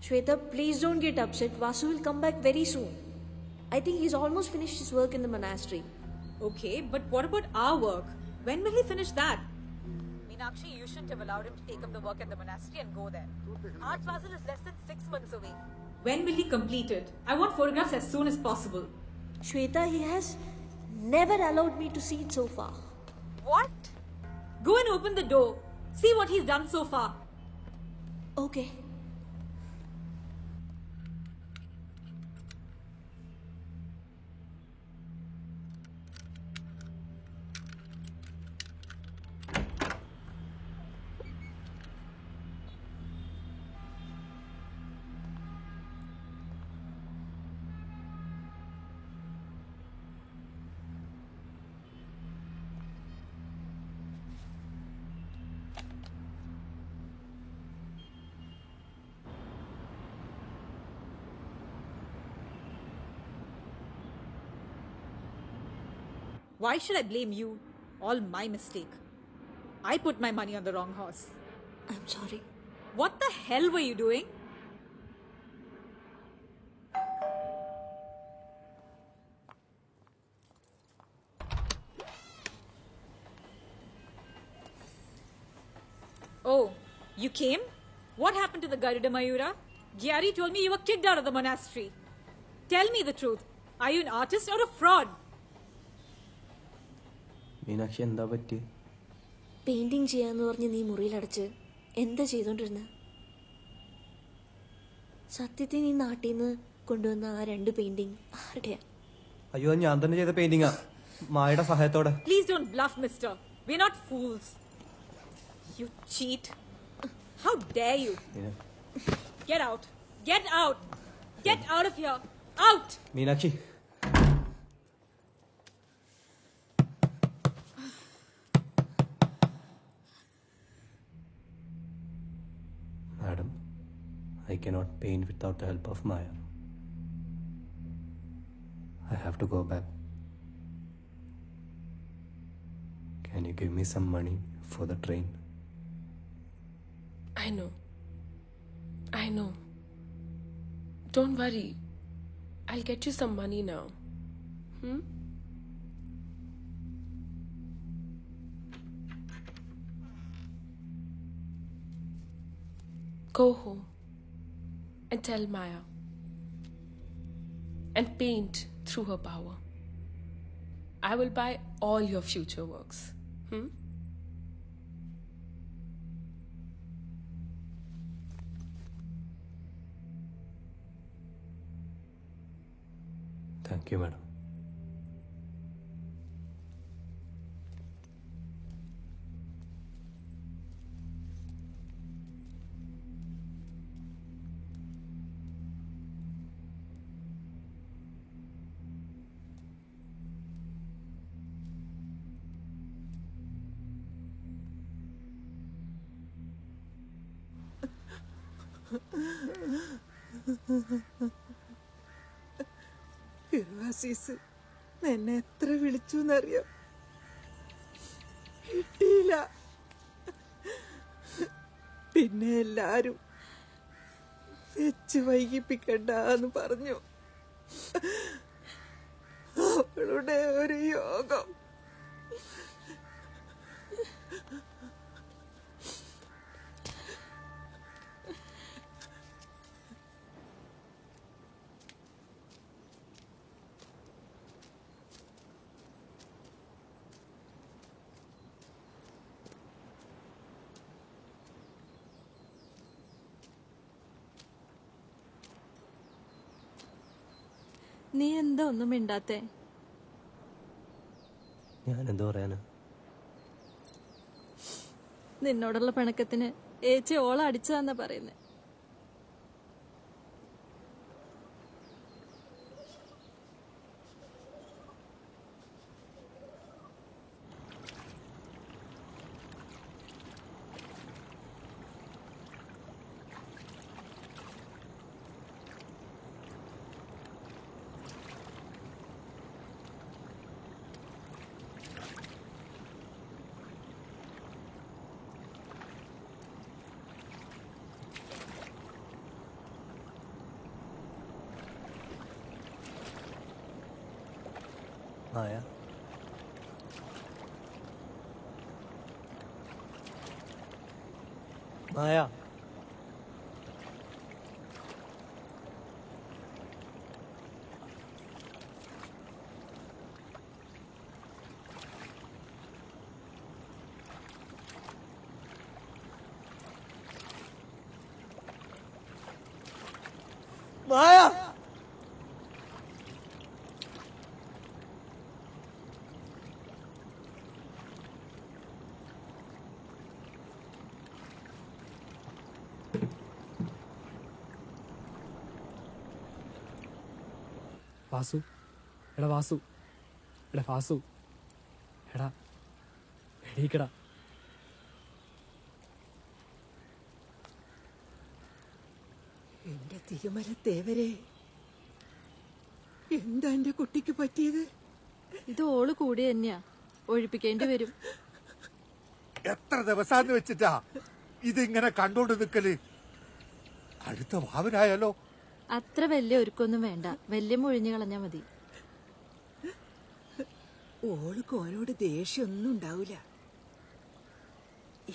Shweta, please don't get upset. Vasu will come back very soon. I think he's almost finished his work in the monastery. Okay, but what about our work? When will he finish that? Meenakshi, you shouldn't have allowed him to take up the work at the monastery and go there. Art Basel is less than 6 months away. When will he complete it? I want photographs as soon as possible. Shweta, he has never allowed me to see it so far. What? Go and open the door. See what he's done so far. Okay. Why should I blame you? All my mistake. I put my money on the wrong horse. I'm sorry. What the hell were you doing? Oh, you came? What happened to the Garuda Mayura? Gyari told me you were kicked out of the monastery. Tell me the truth. Are you an artist or a fraud? Meenakshi എന്താ പറ്റി? പെയിന്റിങ് ചെയ്യാന്ന് പറഞ്ഞ് നീ മുറിയിലടച്ച് എന്താ ചെയ്തോണ്ടിരുന്ന? സത്യത്തിൽ നീ നാട്ടിൽ നിന്ന് കൊണ്ടുവന്ന ആ 2 പെയിന്റിങ് ആരുടെയാ? അയ്യോ ഞാൻ തന്നെ ചെയ്ത പെയിന്റിങ്ങാ, മായയുടെ സഹായത്തോടെ. Please don't bluff, mister. We're not fools. You cheat. How dare you? Get out. Get out. Get out of here. Out. Meenakshi, Madam, I cannot paint without the help of Maya. I have to go back. Can you give me some money for the train? I know. I know. Don't worry. I'll get you some money now. Go home and tell Maya and paint through her power. I will buy all your future works. Thank you, madam. ഫിർവാസീസ് എന്നെ എത്ര വിളിച്ചു എന്നറിയോ? കിട്ടിയില്ല. പിന്നെ എല്ലാരും വെച്ച് വൈകിപ്പിക്കണ്ടെന്ന് പറഞ്ഞു. അവളുടെ ഒരു യോഗം. നീ എന്താ ഒന്നും മിണ്ടാത്തെ? ഞാനെന്താ പറയാനാ? നിന്നോടുള്ള പിണക്കത്തിന് ഏച്ചി ഓള അടിച്ചതാന്നാ പറയുന്നേ. Maya, മായ മായ വാസു എടാ വാസു എടാ വാസു എടാ എടീക്കടാ. എന്റെ തിരുമലത്തേവരെ, എന്താ എന്റെ കുട്ടിക്ക് പറ്റിയത്? ഇത് ഓള് കൂടി തന്നെയാ, ഒഴിപ്പിക്കേണ്ടി വരും. എത്ര ദിവസാന്ന് വെച്ചിട്ടാ ഇതിങ്ങനെ കണ്ടോണ്ട് നിക്കല്? അടുത്ത ഭാവനായാലോ? അത്ര വലിയ ഒരുക്കൊന്നും വേണ്ട, വലിയ മുഴിഞ്ഞു കളഞ്ഞാ മതി. ഓൾക്ക് ഓനോട് ദേഷ്യമൊന്നും ഉണ്ടാവൂല,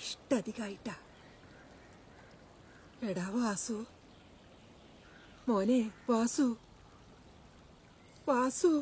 ഇഷ്ടധികായിട്ടാ. എടാ വാസു, മോനെ വാസു, വാസു.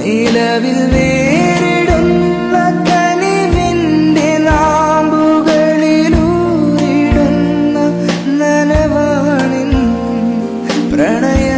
നിലവിൽ വേറിടുന്ന കനിവിന്റെ നാമ്പുകളിലൂരിടുന്ന നനവാണിൻ പ്രണയ